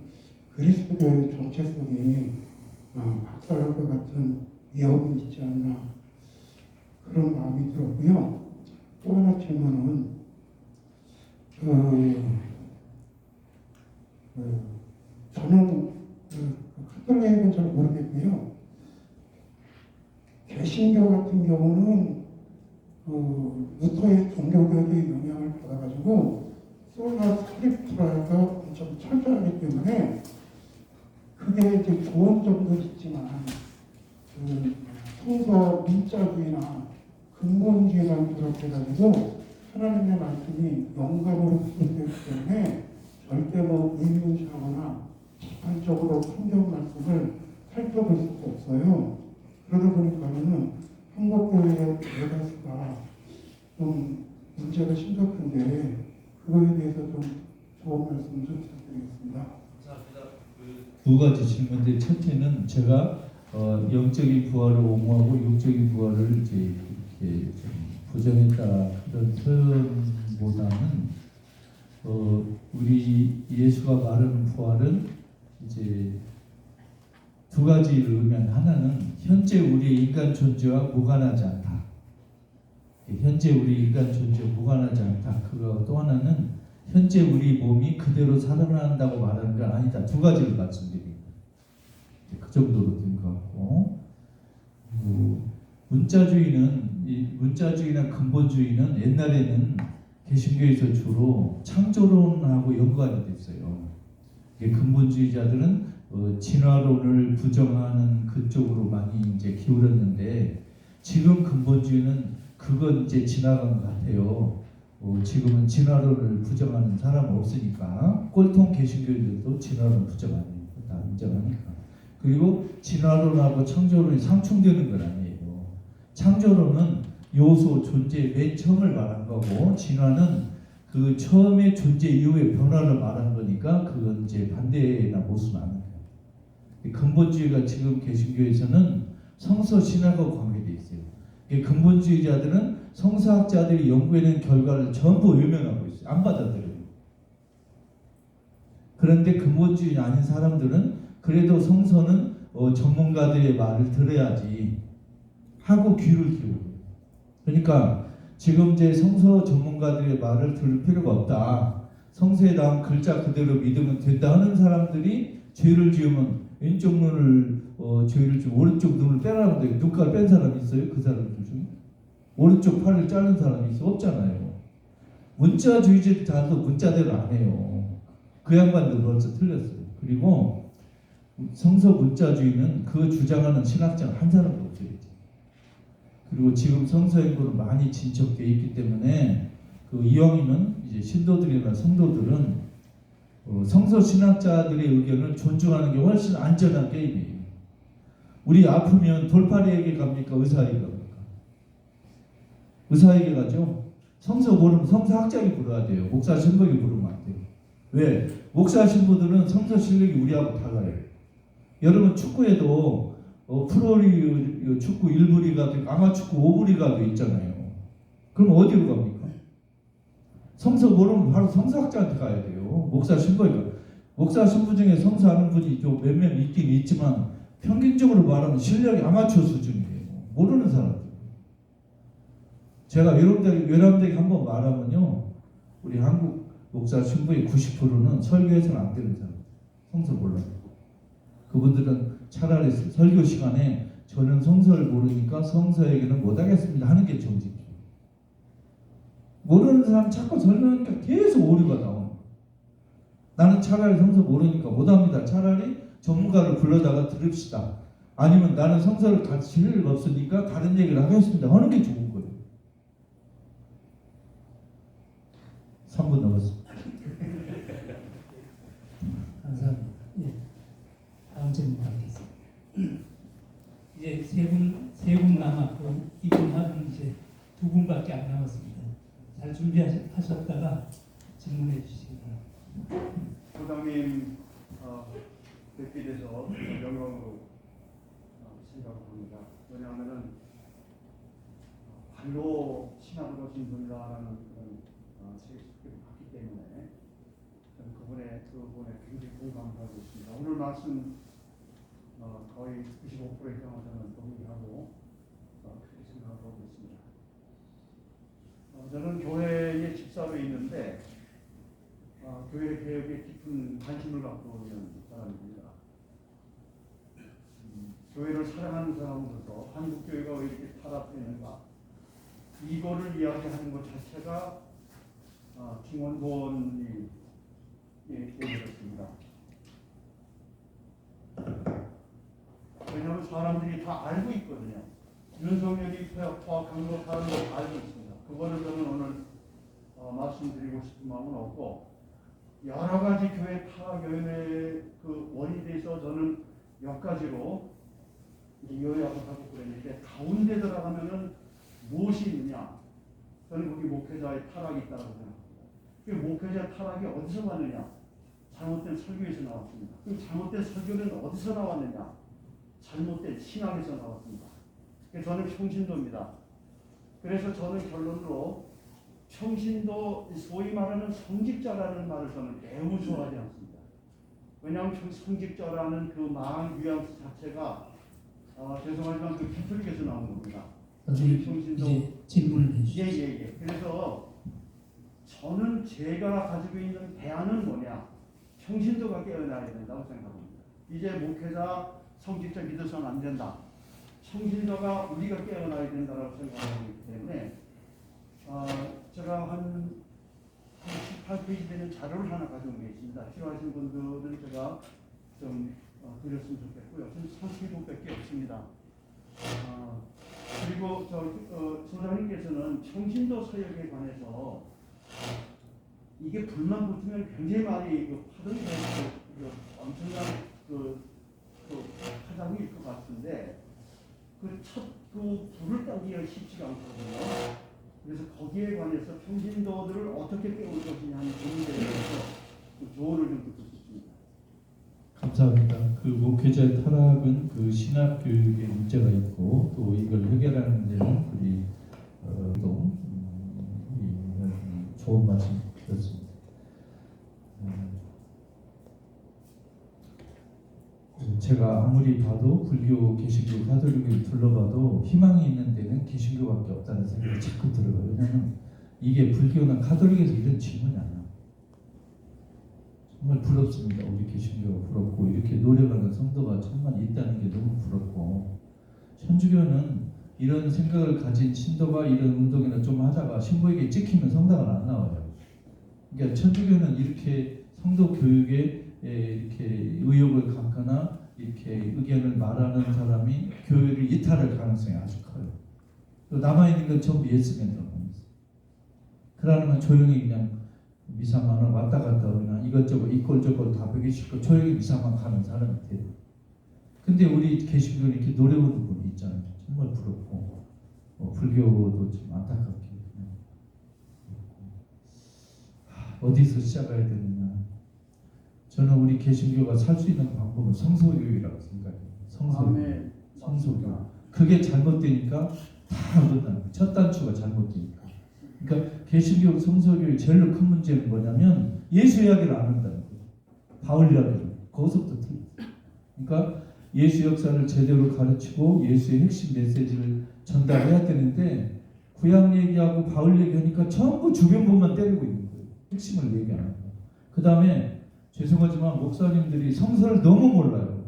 그리스도의 정체성이 박살날 것 같은 위협이 있지 않나 그런 마음이 들었고요. 또 하나 질문은 저는 카톨릭은 잘 모르겠고요. 개신교 같은 경우는 루터의 종교교육의 영향을 받아가지고 소라 스크립트라가 엄청 철저하기 때문에 그게 이제 좋은 점도 있지만 성서 민자주의나 근본주의랑 결합해가지고 하나님의 말씀이 영감으로 구성되기 때문에 절대 의문시하거나 비판적으로 성경 말씀을 살펴볼 수가 없어요. 그러다 보니까는 한국교회의 대다수가 좀 문제가 심각한데 그거에 대해서 좀 좋은 말씀 좀 부탁드리겠습니다. 두 가지 질문인데 첫째는 제가 영적인 부활을 옹호하고 육적인 부활을 이제 이렇게 좀 부정했다 그런 표현보다는 우리 예수가 말하는 부활은 이제 두 가지를 의미한 하나는 현재 우리 인간 존재와 무관하지 않다. 현재 우리 인간 존재와 무관하지 않다. 그거 또 하나는 현재 우리 몸이 그대로 살아난다고 말하는 건 아니다. 두 가지를 말씀드립니다. 그 정도로 된 것 같고 문자주의나 근본주의는 옛날에는 개신교에서 주로 창조론하고 연관이 됐어요. 근본주의자들은 진화론을 부정하는 그쪽으로 많이 이제 기울었는데 지금 근본주의는 그건 이제 지나간 것 같아요. 지금은 진화론을 부정하는 사람은 없으니까 꼴통 개신교들도 진화론 부정하니까 다 인정하니까. 그리고 진화론하고 창조론이 상충되는 건 아니에요. 창조론은 요소 존재의 맨 처음을 말한 거고 진화는 그 처음의 존재 이후의 변화를 말하는 거니까 그건 이제 반대나 모습은 아니에요. 근본주의가 지금 개신교에서는 성서 신학과 관계되어 있어요. 근본주의자들은 성서학자들이 연구해낸 결과를 전부 외면하고 있어요. 안 받아들여요. 그런데 근본주의 아닌 사람들은 그래도 성서는 전문가들의 말을 들어야지 하고 귀를 기울여요. 그러니까 지금 이제 성서 전문가들의 말을 들을 필요가 없다. 성서에 나온 글자 그대로 믿으면 된다 하는 사람들이 죄를 지으면 왼쪽 눈을 죄를 지으면 오른쪽 눈을 빼라고 하는데 눈가를 뺀 사람이 있어요? 그 사람들 중에? 오른쪽 팔을 자른 사람이 있어? 없잖아요. 문자주의자도 문자대로 안 해요. 그 양반도 벌써 틀렸어요. 그리고 성서 문자주의는 그 주장하는 신학자가 한 사람도 없어요. 그리고 지금 성서 연구는 많이 진척되어 있기 때문에 이왕이면 이제 신도들이나 성도들은 성서 신학자들의 의견을 존중하는 게 훨씬 안전한 게임이에요. 우리 아프면 돌팔이에게 갑니까? 의사에게 갑니까? 의사에게 가죠. 성서 모르면 성서학자에게 물어야 돼요. 목사 신부에게 물으면 안 돼요. 왜? 목사 신부들은 성서 실력이 우리하고 달라요. 여러분 축구에도 프로리그 축구 1부 리가도 있고 아마축구 5부 리가도 있잖아요. 그럼 어디로 갑니까? 성서 모르면 바로 성서학자한테 가야 돼요. 목사 신부가. 목사 신부 중에 성서 아는 분이 좀 몇몇 있긴 있지만 평균적으로 말하면 실력이 아마추어 수준이에요. 모르는 사람들. 제가 외람되게 한번 말하면요, 우리 한국 목사 신부의 90%는 설교에서는 안 되는 사람, 성서 몰라요. 그분들은 차라리 설교 시간에 저는 성서를 모르니까 성서 얘기는 못하겠습니다 하는 게 정직해요. 모르는 사람 자꾸 설명하니까 계속 오류가 나오는 거예요. 나는 차라리 성서 모르니까 못합니다. 차라리 전문가를 불러다가 들읍시다. 아니면 나는 성서를 가르칠 일 없으니까 다른 얘기를 하겠습니다 하는 게 좋은 거예요. 3분 넘었습니다. 감사합니다. 예. 다음 질문 가겠습니다. 이제 세 분 남았고 이분하고는 이제 2분밖에 안 남았습니다. 잘 준비하셨다가 질문해 주시기 바랍니다. 부장님 뵙게 돼서 영광으로 생각합니다. 왜냐하면은 발로 신학을 오신 분이라는 그런 세계를 봤기 때문에 저는 그분의 굉장히 공감을 하고 있습니다. 오늘 말씀 거의 95% 이상을 저는 동의하고 그렇게 생각하고 있습니다. 저는 교회의 집사로 있는데 교회 개혁에 깊은 관심을 갖고 있는 사람입니다. 교회를 사랑하는 사람으로서 한국 교회가 왜 이렇게 타락했는가 이거를 이야기하는 것 자체가 김원곤이 얘기했습니다. 왜냐하면 사람들이 다 알고 있거든요. 윤석열이 포악한 거 사람들이 다 알고 있습니다. 그거를 저는 오늘 말씀드리고 싶은 마음은 없고 여러 가지 교회 타락 요인의 그 원인에 대해서 저는 몇 가지로 요약하고 그랬는데 가운데 들어가면은 무엇이 있느냐? 저는 거기 목회자의 타락이 있다고 생각합니다. 그 목회자 타락이 어디서 왔느냐? 잘못된 설교에서 나왔습니다. 그 잘못된 설교는 어디서 나왔느냐? 잘못된 신학에서 나왔습니다. 저는 평신도입니다. 그래서 저는 결론으로 평신도 소위 말하는 성직자라는 말을 저는 매우 좋아하지 않습니다. 왜냐하면 성직자라는 그 말 뉘앙스 자체가 죄송하지만 그 캐톨릭에서 나온 겁니다. 선생님 이제 질문을 해주시죠. 예. 그래서 저는 제가 가지고 있는 대안은 뭐냐? 평신도가 깨어나야 된다고 생각합니다. 이제 목회자 성직자 믿어서는 안 된다. 평신도가 우리가 깨어나야 된다고 생각하기 때문에 제가 한 18페이지 되는 자료를 하나 가지고 계십니다. 필요하신 분들은 제가 좀 드렸으면 좋겠고요. 지금 30분밖에 없습니다. 그리고 소장님께서는 평신도 서역에 관해서 이게 불만 붙으면 굉장히 많이 파동이 되고 엄청난 파장일 것 같은데 불을 따기가 쉽지가 않거든요. 그래서 거기에 관해서 평신도들을 어떻게 깨울 것이냐 하는 고민에 대해서 조언을 좀 듣고 싶습니다. 감사합니다. 그 목회자의 타락은 그 신학 교육에 문제가 있고 또 이걸 해결하는 데는 우리 좋은 말씀 드렸습니다. 제가 아무리 봐도 불교, 개신교, 가톨릭을 둘러봐도 희망이 있는 데는 개신교밖에 없다는 생각이 자꾸 들어요. 왜냐하면 이게 불교나 가톨릭에서 이런 질문이 안 나와요. 정말 부럽습니다. 우리 개신교가 부럽고 이렇게 노력하는 성도가 정말 있다는 게 너무 부럽고 천주교는 이런 생각을 가진 신도가 이런 운동이나 좀 하다가 신부에게 찍히면 성당은 안 나와요. 그러니까 천주교는 이렇게 성도 교육에 이렇게 의욕을 갖거나 이렇게 의견을 말하는 사람이 교회를 이탈할 가능성이 아주 커요. 남아있는 건 전부 예스맨이라고 합니다. 그러면 조용히 그냥 미사만을 왔다 갔다 그냥 이것저것 이꼴저꼴 다 배기시고 조용히 미사만 가는 사람이 돼요. 근데 우리 개신교는 이렇게 노래 부르는 분이 있잖아요. 정말 부럽고 불교도 좀 안타깝게 어디서 시작해야 되느냐. 저는 우리 개신교가 살 수 있는 방법은 성서교육이라고 생각해요. 성서교육. 그게 잘못되니까 다 얻었다는 거예요. 첫 단추가 잘못되니까. 그러니까 개신교 성서교육 제일 큰 문제는 뭐냐면 예수 이야기를 안 한다는 거예요. 바울 이야기를. 거기서부터 틀려요. 그러니까 예수 역사를 제대로 가르치고 예수의 핵심 메시지를 전달해야 되는데 구약 얘기하고 바울 얘기하니까 전부 주변 분만 때리고 있는 거예요. 핵심을 얘기 안 하고. 그 다음에 죄송하지만 목사님들이 성서를 너무 몰라요.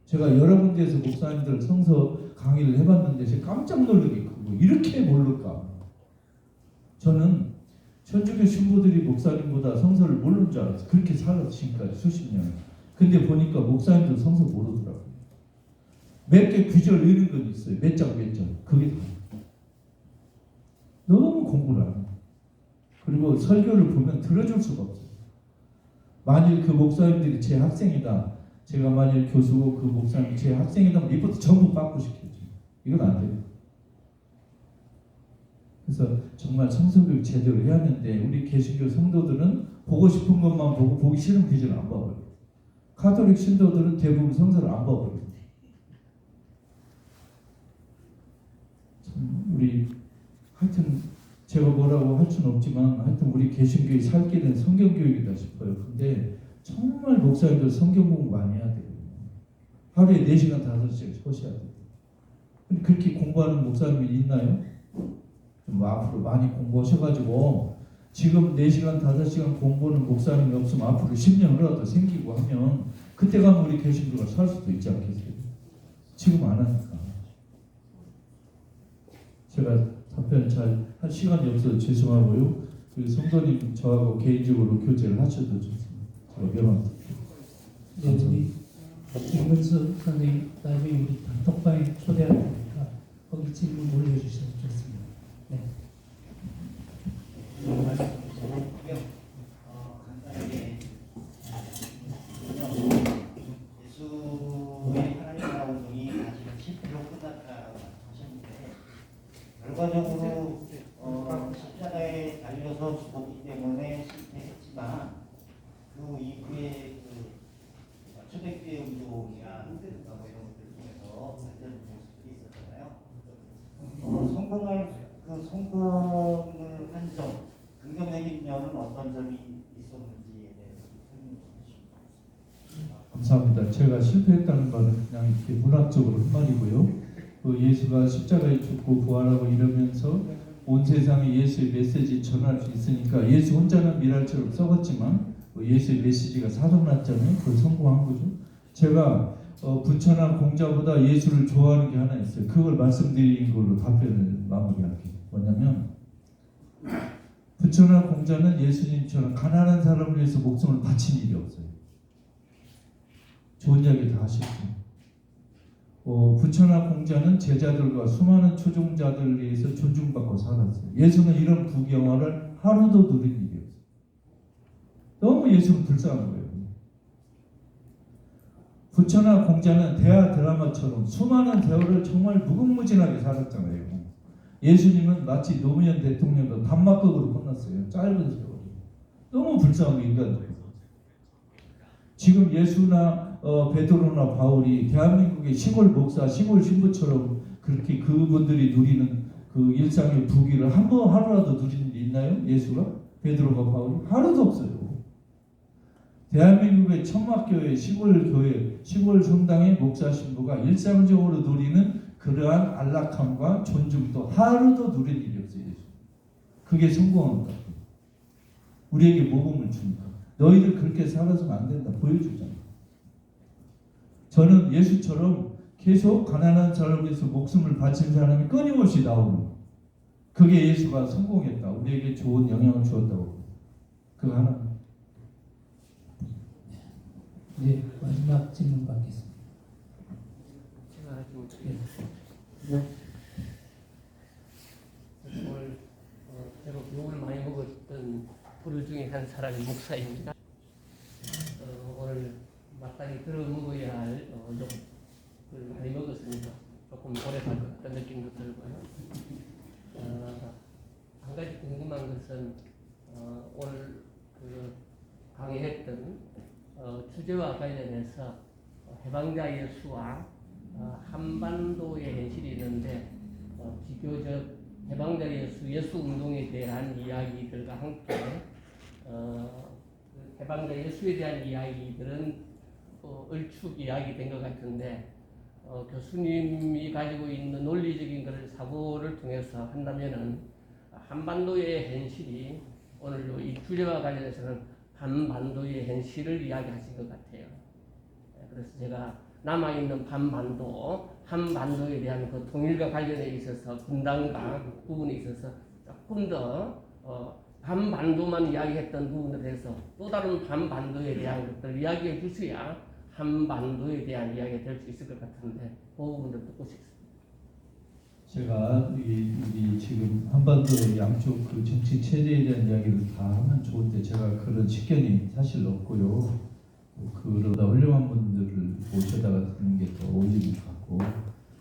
제가 여러 군데에서 목사님들 성서 강의를 해봤는데 제가 깜짝 놀라게 크고 이렇게 모를까. 저는 천주교 신부들이 목사님보다 성서를 모르는 줄 알았어요. 그렇게 살았어 지금까지 수십 년. 근데 보니까 목사님들 성서 모르더라고요. 몇 개 구절 읽는 건 있어요. 몇 장. 그게 다. 너무 공부를 안 해요. 그리고 설교를 보면 들어줄 수가 없어요. 만일 그 목사님들이 제 학생이다. 제가 만일 교수고 그 목사님 제 학생이다. 리포트 전부 바꾸시켜야죠. 이건 안 돼요. 그래서 정말 성서교육 제대로 해야 하는데 우리 개신교 성도들은 보고 싶은 것만 보고 보기 싫은 구절 안 봐버려요. 가톨릭 신도들은 대부분 성서를 안 봐버려요. 참 우리 하여튼 제가 뭐라고 할 수는 없지만 하여튼 우리 개신교의 살 길은 성경교육이다 싶어요. 근데 정말 목사님들 성경 공부 많이 해야 돼요. 하루에 4시간 5시간 하셔야 돼요. 근데 그렇게 공부하는 목사님이 있나요? 좀 앞으로 많이 공부하셔가지고 지금 4시간 5시간 공부하는 목사님이 없으면 앞으로 10년 후라도 생기고 하면 그때 가면 우리 개신교가 살 수도 있지 않겠어요? 지금 안 하니까. 제가 답변 잘 할 시간이 없어서 죄송하고요. 그 성도님 저하고 개인적으로 교제를 하셔도 좋습니다. 제가 명함. 네, 우리 김근수 선생님 나중에 우리 단톡방에 초대할 테니까 거기 질문 올려주셔도 좋습니다. 네. 간단하게 예수의 하나님 나라 운동이 아직 10% 끝났다라고 하셨는데 결과적으로 십자가에 달려서 죽었기 때문에 실패했지만 그 이후에 그 초대교회 운동이나 뭐 이런 것들 통해서 발전된 모습들이 있었잖아요. 성공을 한 점, 긍정적인 면은 어떤 점이 있었는지에 대해서 설명해 주시죠. 감사합니다. 제가 실패했다는 말은 그냥 이렇게 문학적으로 한 말이고요. 그 예수가 십자가에 죽고 부활하고 이러면서 온 세상에 예수의 메시지 전할 수 있으니까 예수 혼자는 미랄처럼 썩었지만 예수의 메시지가 사동났잖아요. 그걸 성공한 거죠. 제가 부처나 공자보다 예수를 좋아하는 게 하나 있어요. 그걸 말씀드린 걸로 답변을 마무리할게요. 뭐냐면 부처나 공자는 예수님처럼 가난한 사람을 위해서 목숨을 바친 일이 없어요. 좋은 이야기 다 하셨죠. 부처나 공자는 제자들과 수많은 초종자들을 위해서 존중받고 살았어요. 예수는 이런 부경화를 하루도 누린 일이 없어요. 너무 예수는 불쌍한 거예요. 부처나 공자는 대하 드라마처럼 수많은 세월을 정말 무궁무진하게 살았잖아요. 예수님은 마치 노무현 대통령도 단막극으로 끝났어요. 짧은 세월. 너무 불쌍한 인간들. 지금 예수나 베드로나 바울이 대한민국의 시골 목사, 시골 신부처럼 그렇게 그분들이 누리는 그 일상의 부귀를 한 번 하루라도 누리는 게 있나요? 예수가? 베드로가 바울이? 하루도 없어요. 대한민국의 천막교회, 시골교회, 시골 성당의 목사 신부가 일상적으로 누리는 그러한 안락함과 존중도 하루도 누린 일이 없어요. 예수. 그게 성공한 거다. 우리에게 모범을 주니까. 너희들 그렇게 살아서는 안 된다. 보여주잖아. 저는 예수처럼 계속 가난한 사람을 위해서 목숨을 바친 사람이 끊임없이 나오는 그게 예수가 성공했다. 우리에게 좋은 영향을 주었다고. 그거 하나. 이제 마지막 질문 받겠습니다. 제가 좀 네. 오늘 제가 욕을 많이 먹었던 불 중에 한 사람이 목사입니다. 오늘 마땅히 들어 먹어야 할 욕을 많이 먹었으니까 조금 오래 갈 것 같다는 느낌도 들고요. 한 가지 궁금한 것은 오늘 그 강의했던 주제와 관련해서 해방자 예수와 한반도의 현실이 있는데 비교적 해방자 예수 운동에 대한 이야기들과 함께 해방자 예수에 대한 이야기들은 얼추 이야기된 것 같은데 교수님이 가지고 있는 논리적인 그런 사고를 통해서 한다면은 한반도의 현실이 오늘 이 주제와 관련해서는 반반도의 현실을 이야기하신 것 같아요. 그래서 제가 남아있는 한반도에 대한 그 통일과 관련해 있어서 분단과 부분에 있어서 조금 더 반반도만 이야기했던 부분에 대해서 또 다른 반반도에 대한 것들을 이야기해 주셔야 한반도에 대한 이야기가 될 수 있을 것 같은데 그 부분도 듣고 싶습니다. 제가 우리 지금 한반도 양쪽 그 정치 체제에 대한 이야기를 다 하면 좋은데 제가 그런 식견이 사실 없고요. 그러다 훌륭한 분들을 모셔다가 듣는 게 더 어울리는 것 같고,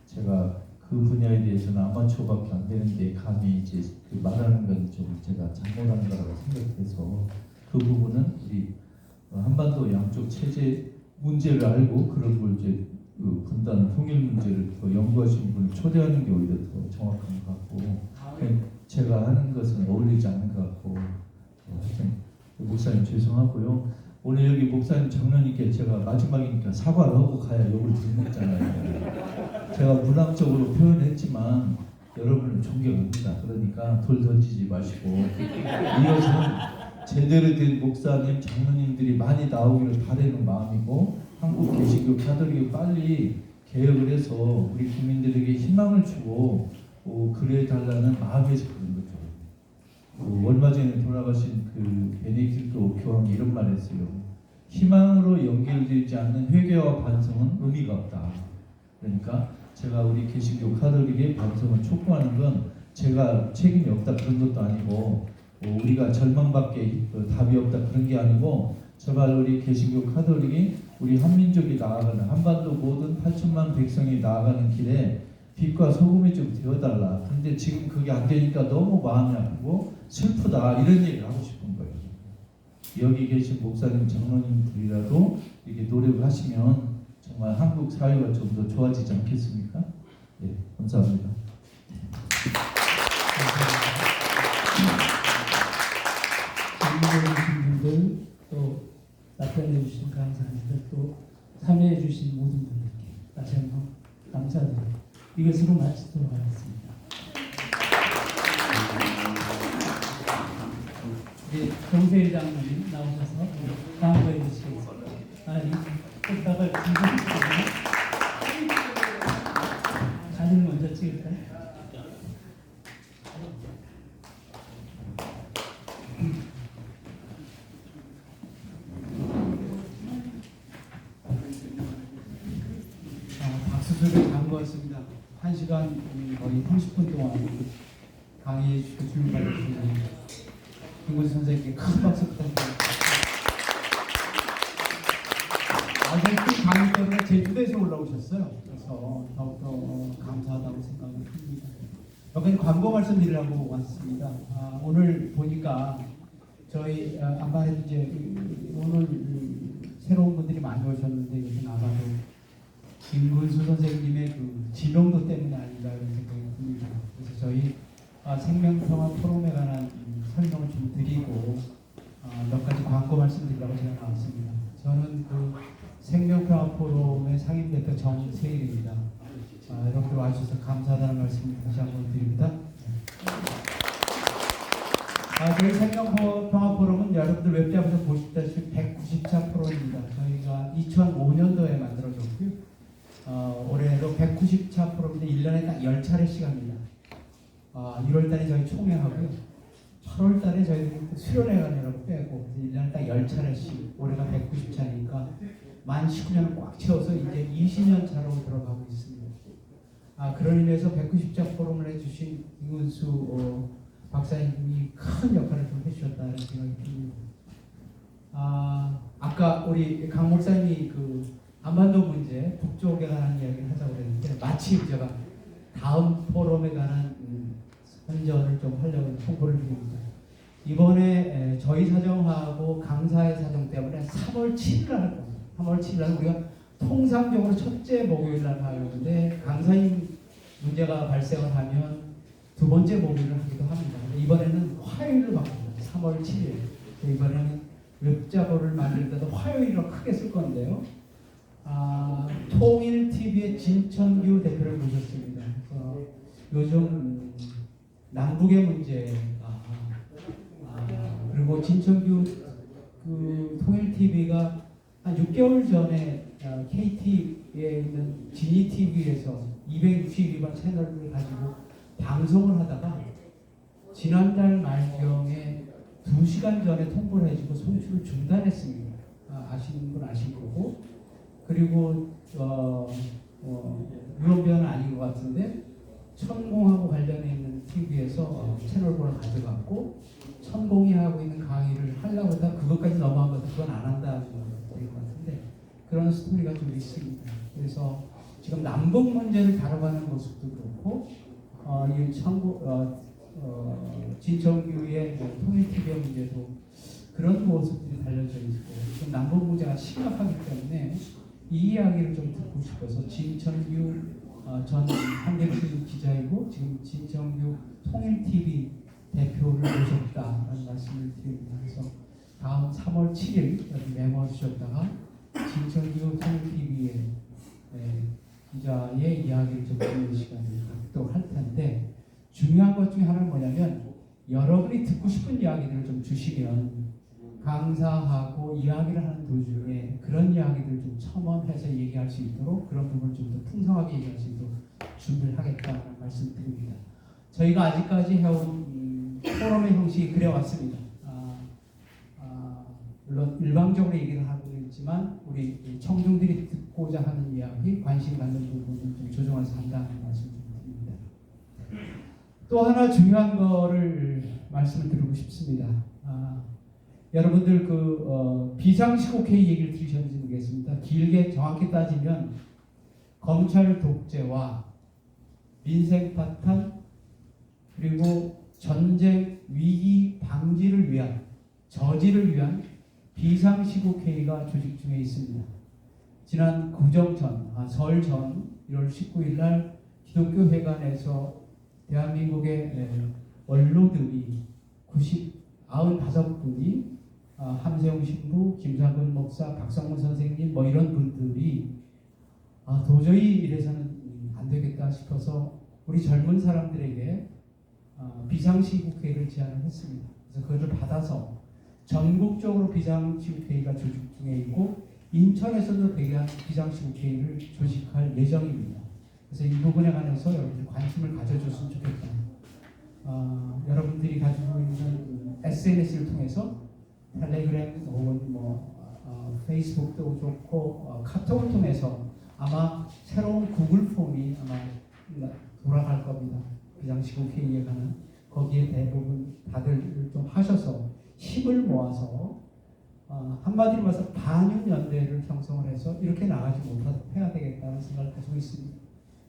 제가 그 분야에 대해서는 아마추어밖에 안 되는데 감히 이제 그 말하는 건 좀 제가 잘못한 거라고 생각해서 그 부분은 우리 한반도 양쪽 체제 문제를 알고 그런 걸 이제 그 분단 통일 문제를 더 연구하신 분을 초대하는 게 오히려 더 정확한 것 같고, 제가 하는 것은 어울리지 않는 것 같고, 하여튼 목사님 죄송하고요. 오늘 여기 목사님 장로님께 제가 마지막이니까 사과를 하고 가야 욕을 들먹잖아요. 제가 문학적으로 표현했지만 여러분을 존경합니다. 그러니까 돌 던지지 마시고 이것은 제대로 된 목사님, 장로님들이 많이 나오기를 바라는 마음이고, 한국 개신교 카톨릭이 빨리 개혁을 해서 우리 국민들에게 희망을 주고 그래 달라는 마음에서 그런 거죠. 얼마 전에 돌아가신 그 베네딕토 교황이 이런 말 했어요. 희망으로 연결되지 않는 회개와 반성은 의미가 없다. 그러니까 제가 우리 개신교 카톨릭의 반성을 촉구하는 건 제가 책임이 없다 그런 것도 아니고, 우리가 절망밖에 답이 없다 그런 게 아니고, 제발 우리 개신교 카톨릭이 우리 한민족이 나아가는 한반도 모든 8천만 백성이 나아가는 길에 빛과 소금이 좀 되어달라. 근데 지금 그게 안 되니까 너무 마음이 아프고 슬프다 이런 얘기를 하고 싶은 거예요. 여기 계신 목사님, 장로님들이라도 이렇게 노력을 하시면 정말 한국 사회가 좀 더 좋아지지 않겠습니까? 네, 감사합니다. 참여해 주신 분들, 또 답변해 주신 강사님들, 또 참여해 주신 모든 분들께 다시 한번 감사드립니다. 이것으로 마치도록 하겠습니다. 이제 정세일 장로님 나오셔서 다음번에 주시겠습니다. 이 꽃다발 사진 먼저 찍을까요? 박수소리를 단 것 같습니다. 1시간 거의 30분 동안 강의 주문 받으신 김군 선생님께 큰 박수 부탁드립니다. 그 강의 때문에 제주도에서 올라오셨어요. 그래서 더욱더 감사하다고 생각을 합니다. 여기는 광고 말씀드리려고 왔습니다. 오늘 보니까 저희 아마도 이제 오늘 새로운 분들이 많이 오셨는데 이것은 아마도 김근수 선생님의 그 지명도 때문에 아닌가 이런 생각이 듭니다. 그래서 저희 생명평화 포럼에 관한 설명을 좀 드리고 몇 가지 광고 말씀드리려고 제가 나왔습니다. 저는 그 생명평화 포럼의 상임대표 정세일입니다. 이렇게 와주셔서 감사하다는 말씀 다시 한번 드립니다. 저희 생명평화 포럼은 여러분들 웹잡에서 보시다시피 190차 포럼입니다. 저희가 2005년도에 만들어졌고요. 올해도 190차 포럼인데 1년에 딱 10차례씩 합니다. 1월달에 저희 총회하고요. 8월달에 저희들이 수련회관이라고 빼고 1년에 딱 10차례씩, 올해가 190차니까 만 19년을 꽉 채워서 이제 20년 차로 들어가고 있습니다. 그런 의미에서 190차 포럼을 해주신 김은수 박사님이 큰 역할을 좀 해주셨다는 생각이 듭니다. 아까 우리 강 목사님이 그 한반도 문제, 북쪽에 관한 이야기를 하자고 그랬는데 마침 제가 다음 포럼에 관한 선전을 좀 하려고 통보를 드립니다. 이번에 저희 사정하고 강사의 사정 때문에 3월 7일 날 할 겁니다. 3월 7일 날 우리가 통상적으로 첫째 목요일 날 하는데 강사님 문제가 발생을 하면 두 번째 목요일을 하기도 합니다. 근데 이번에는 화요일을 바꿉니다. 3월 7일. 이번에는 웹자보를 만들 때도 화요일로 크게 쓸 건데요. 통일TV의 진천규 대표를 모셨습니다. 요즘 남북의 문제, 그리고 진천규 그 통일TV가 한 6개월 전에 KT에 있는 진이TV에서 262번 채널을 가지고 방송을 하다가 지난달 말경에 2시간 전에 통보를 해주고 송출을 중단했습니다. 아시는 분 아실 거고, 그리고 유럽변은 아닌 것 같은데 천공하고 관련해 있는 TV에서 채널본을 가져갔고, 천공이 하고 있는 강의를 하려고 하다 그것까지 넘어간 것도 그건 안 한다 될 것 같은데, 그런 스토리가 좀 있습니다. 그래서 지금 남북 문제를 다뤄가는 모습도 그렇고, 이 진천규의 통일TV의 문제도 그런 모습들이 달려져 있고, 지금 남북 문제가 심각하기 때문에 이 이야기를 좀 듣고 싶어서 진천규 전 한경실 기자이고 지금 진천규 통일TV 대표를 모셨다라는 말씀을 드립니다. 그래서 다음 3월 7일 여기 메모 주셨다가 진천규 통일TV의 기자의 이야기를 좀 듣는 시간을 갖도록 할 텐데, 중요한 것 중에 하나는 뭐냐면 여러분이 듣고 싶은 이야기들을 좀 주시면 강사하고 이야기를 하는 도중에 그런 이야기들을 좀 첨언해서 얘기할 수 있도록, 그런 부분을 좀 더 풍성하게 얘기할 수 있도록 준비를 하겠다는 말씀드립니다. 저희가 아직까지 해온 포럼의 형식이 그래왔습니다. 물론 일방적으로 얘기를 하고 있지만 우리 청중들이 듣고자 하는 이야기, 관심 갖는 부분을 좀 조정해서 한다는 말씀 좀 드립니다. 또 하나 중요한 거를 말씀을 드리고 싶습니다. 여러분들 비상시국회의 얘기를 들으셨는지 모르겠습니다. 길게 정확히 따지면 검찰 독재와 민생 파탄 그리고 전쟁 위기 방지를 위한, 저지를 위한 비상시국회의가 조직 중에 있습니다. 지난 설 전 1월 19일 날 기독교회관에서 대한민국의 원로들이 95분이 함세웅 신부, 김상근 목사, 박성문 선생님 이런 분들이 도저히 이래서는 안 되겠다 싶어서 우리 젊은 사람들에게 비상시국회의를 제안을 했습니다. 그래서 그것을 받아서 전국적으로 비상시국회의가 조직 중에 있고 인천에서도 비상시국회의를 조직할 예정입니다. 그래서 이 부분에 관해서 여러분들 관심을 가져줬으면 좋겠다. 여러분들이 가지고 있는 SNS를 통해서 텔레그램 혹은 페이스북도 좋고 카톡을 통해서 아마 새로운 구글 폼이 아마 돌아갈 겁니다. 비상시국회의에 관한 거기에 대부분 다들 좀 하셔서 힘을 모아서 한마디로 말해서 반윤연대를 형성을 해서 이렇게 나가지 못하도록 해야 되겠다는 생각을 가지고 있습니다.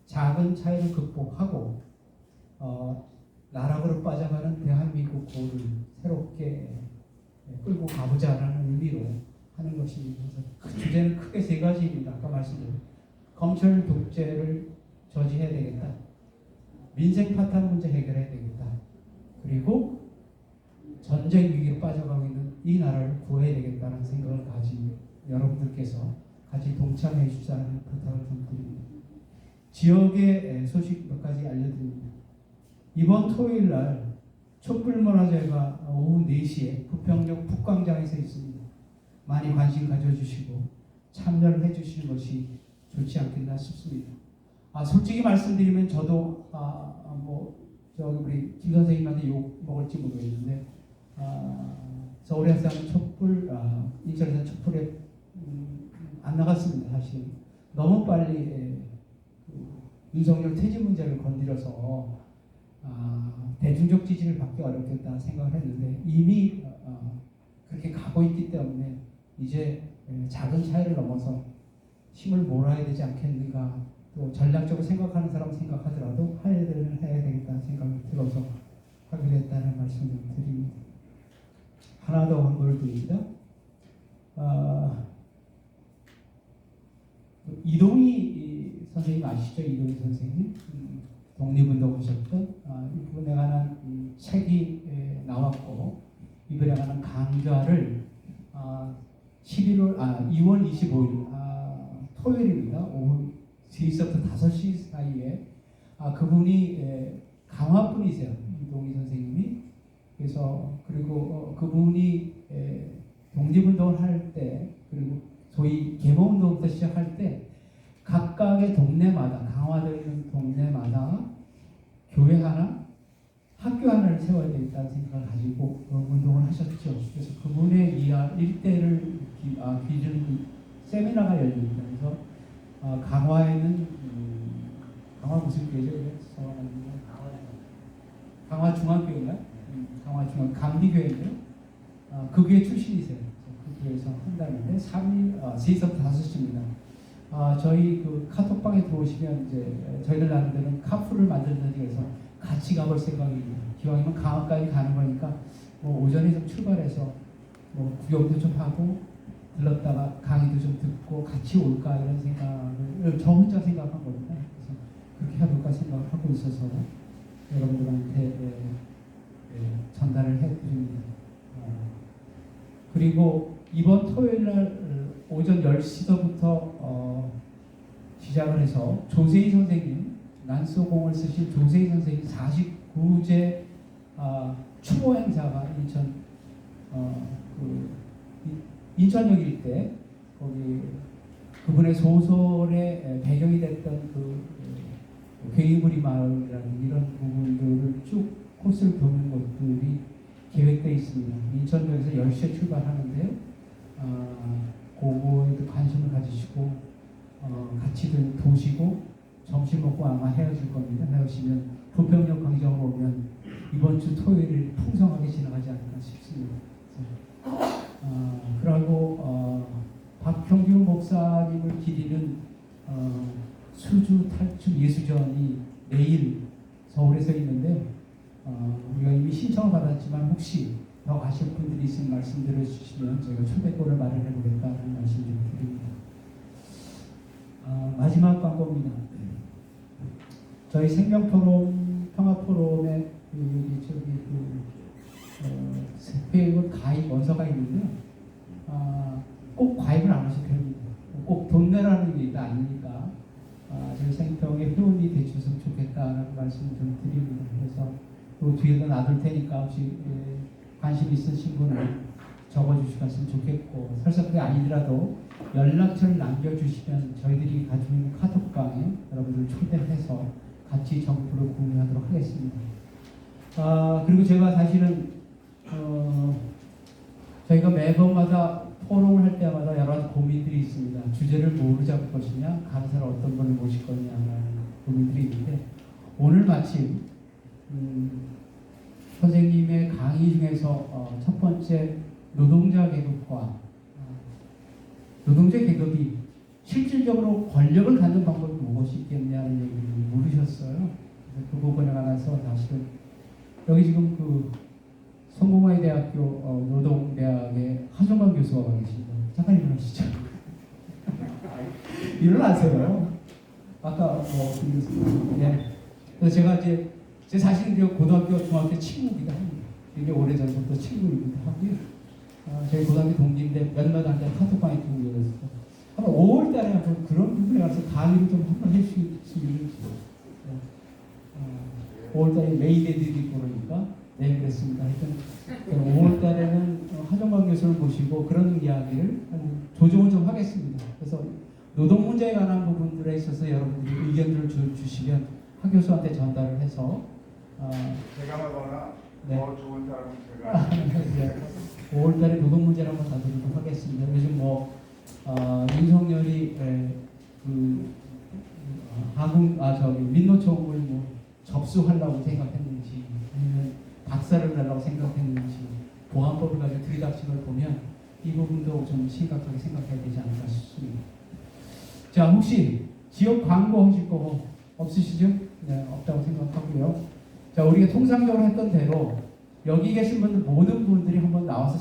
작은 차이를 극복하고 나락으로 빠져가는 대한민국 고를 새롭게 끌고 가보자라는 의미로 하는 것입니다. 그래서 그 주제는 크게 세 가지입니다. 아까 말씀드린 검찰 독재를 저지해야 되겠다. 민생 파탄 문제 해결해야 되겠다. 그리고 전쟁 위기로 빠져가고 있는 이 나라를 구해야 되겠다는 생각을 가진 여러분들께서 같이 동참해 주자는 부탁을 좀 드립니다. 지역의 소식 몇 가지 알려드립니다. 이번 토요일 날 촛불문화제가 오후 4시에 부평역 북광장에서 있습니다. 많이 관심 가져주시고 참여를 해주시는 것이 좋지 않겠나 싶습니다. 솔직히 말씀드리면 저도 우리 김 선생님한테 욕 먹을지 모르겠는데 서울에서 하는 촛불, 인천에서 촛불에 안 나갔습니다. 사실 너무 빨리 윤석열 퇴진 문제를 건드려서 대중적 지지를 받기 어렵겠다 생각을 했는데 이미 그렇게 가고 있기 때문에 이제 작은 차이를 넘어서 힘을 몰아야 되지 않겠는가, 또 전략적으로 생각하는 사람 생각하더라도 해야 되겠다는 생각이 들어서 하게 됐다는 말씀을 드립니다. 하나 더 광고를 드립니다. 이동희 선생님 아시죠? 이동희 선생님 독립운동하셨던 이 부분에 관한 책이 나왔고 이분에 관한 강좌를 2월 25일 토요일입니다. 오후 3시부터 5시 사이에 그분이 강화 분이세요. 이동희 선생님이. 그래서 그리고 그분이 독립운동을 할 때 그리고 소위 개몽운동부터 시작할 때 각각의 동네마다 강화되어 있는 동네마다 교회 하나 학교 하나를 세워야 되겠다는 생각을 가지고 운동을 하셨죠. 그래서 그분의 일대를 기준 세미나가 열립니다. 그래서 강화에는 강화 무슨 교회죠? 강화 중앙교회인가요? 강화 중앙 감리교회인데요. 그 교회 출신이세요. 그 교회에서 한다는데 3시부터 5시입니다. 저희 그 카톡방에 들어오시면 이제 저희들 나름대로 카풀을 만들기 위해서 같이 가볼 생각입니다. 기왕이면 강화까지 가는 거니까 뭐 오전에 좀 출발해서 뭐 구경도 좀 하고 들렀다가 강의도 좀 듣고 같이 올까 이런 생각을 저 혼자 생각한 겁니다. 그래서 그렇게 해볼까 생각을 하고 있어서 여러분들한테 전달을 해드립니다. 그리고 이번 토요일날 오전 10시부터 시작을 해서 조세희 선생님 난소공을 쓰신 조세희 선생님 49제 추모 행사가 인천역 일대 거기 그분의 소설의 배경이 됐던 그 괴이부리 마을이라는 이런 부분들을 쭉 코스를 도는 것들이 계획되어 있습니다. 인천역에서 10시에 출발하는데요. 그거에도 관심을 가지시고 같이 도시고 점심 먹고 아마 헤어질 겁니다. 헤어지면 부평역 광장으로 오면 이번 주 토요일을 풍성하게 지나가지 않을까 싶습니다. 그리고 박형규 목사님을 기리는 수주 탈출 예수전이 내일 서울에서 있는데 우리가 이미 신청을 받았지만 혹시 더 가실 분들이 있으면 말씀 드려주시면 저희가 초대권을 마련해 보겠다는 말씀 좀 드립니다. 마지막 광고입니다. 저희 생명포럼, 평화포럼에 회원 가입 원서가 있는데 꼭 가입을 안 하셔도 됩니다. 꼭 돈 내라는 게 아니니까 저희 생평에 회원이 되셨으면 좋겠다는 말씀 좀 드립니다. 그래서 또 뒤에다 놔둘 테니까 혹시 관심 있으신 분은 적어주시면 좋겠고 설사 그게 아니더라도 연락처를 남겨주시면 저희들이 가지고 있는 카톡방에 여러분들 초대해서 같이 정보를 공유하도록 하겠습니다. 그리고 제가 사실은 저희가 매번마다 포럼을 할 때마다 여러 가지 고민들이 있습니다. 주제를 뭐로 잡을 것이냐, 강사를 어떤 분을 모실 거냐라는 고민들이 있는데 오늘 마침 선생님의 강의 중에서 첫 번째 노동자 계급과 노동자 계급이 실질적으로 권력을 갖는 방법이 무엇이 있겠냐는 얘기를 물으셨어요. 그래서 그 부분에 관해서 사실은 여기 지금 그 성공회대학교 노동대학의 하정관 교수가 계십니다. 잠깐 일어나시죠. 일어나세요. 아까 네. 그래서 제가 이제 제 자신이 고등학교, 중학교 친구이기도 합니다. 되게 오래전부터 친구이기도 하고요. 저희 고등학교 동기인데 몇몇 한테 카톡방에 두고 그랬어요. 한번 5월달에 한번 그런 부분에 가서 강의를 좀 한번 해주시면 좋겠어요. 5월달에 메이데이들이 그러니까 네 그랬습니다. 하여튼 5월달에는 하정관 교수를 모시고 그런 이야기를 조정을 좀 하겠습니다. 그래서 노동 문제에 관한 부분들에 있어서 여러분들이 의견들을 주시면 하 교수한테 전달을 해서 제가 하거나 네. 더 좋은 사람은 제가 5월달에 노동 문제를 한번 다루도록 하겠습니다. 요즘 윤석열이 민노총을 접수하려고 생각했는지 아니면 박살을 내려고 생각했는지 보안법을 가지고 들이닥친 걸 보면 이 부분도 좀 심각하게 생각해야 되지 않을까 싶습니다. 자, 혹시 지역 광고 하실 거 없으시죠? 네, 없다고 생각하고요. 자, 우리가 통상적으로 했던 대로 여기 계신 분들 모든 분들이 한번 나와서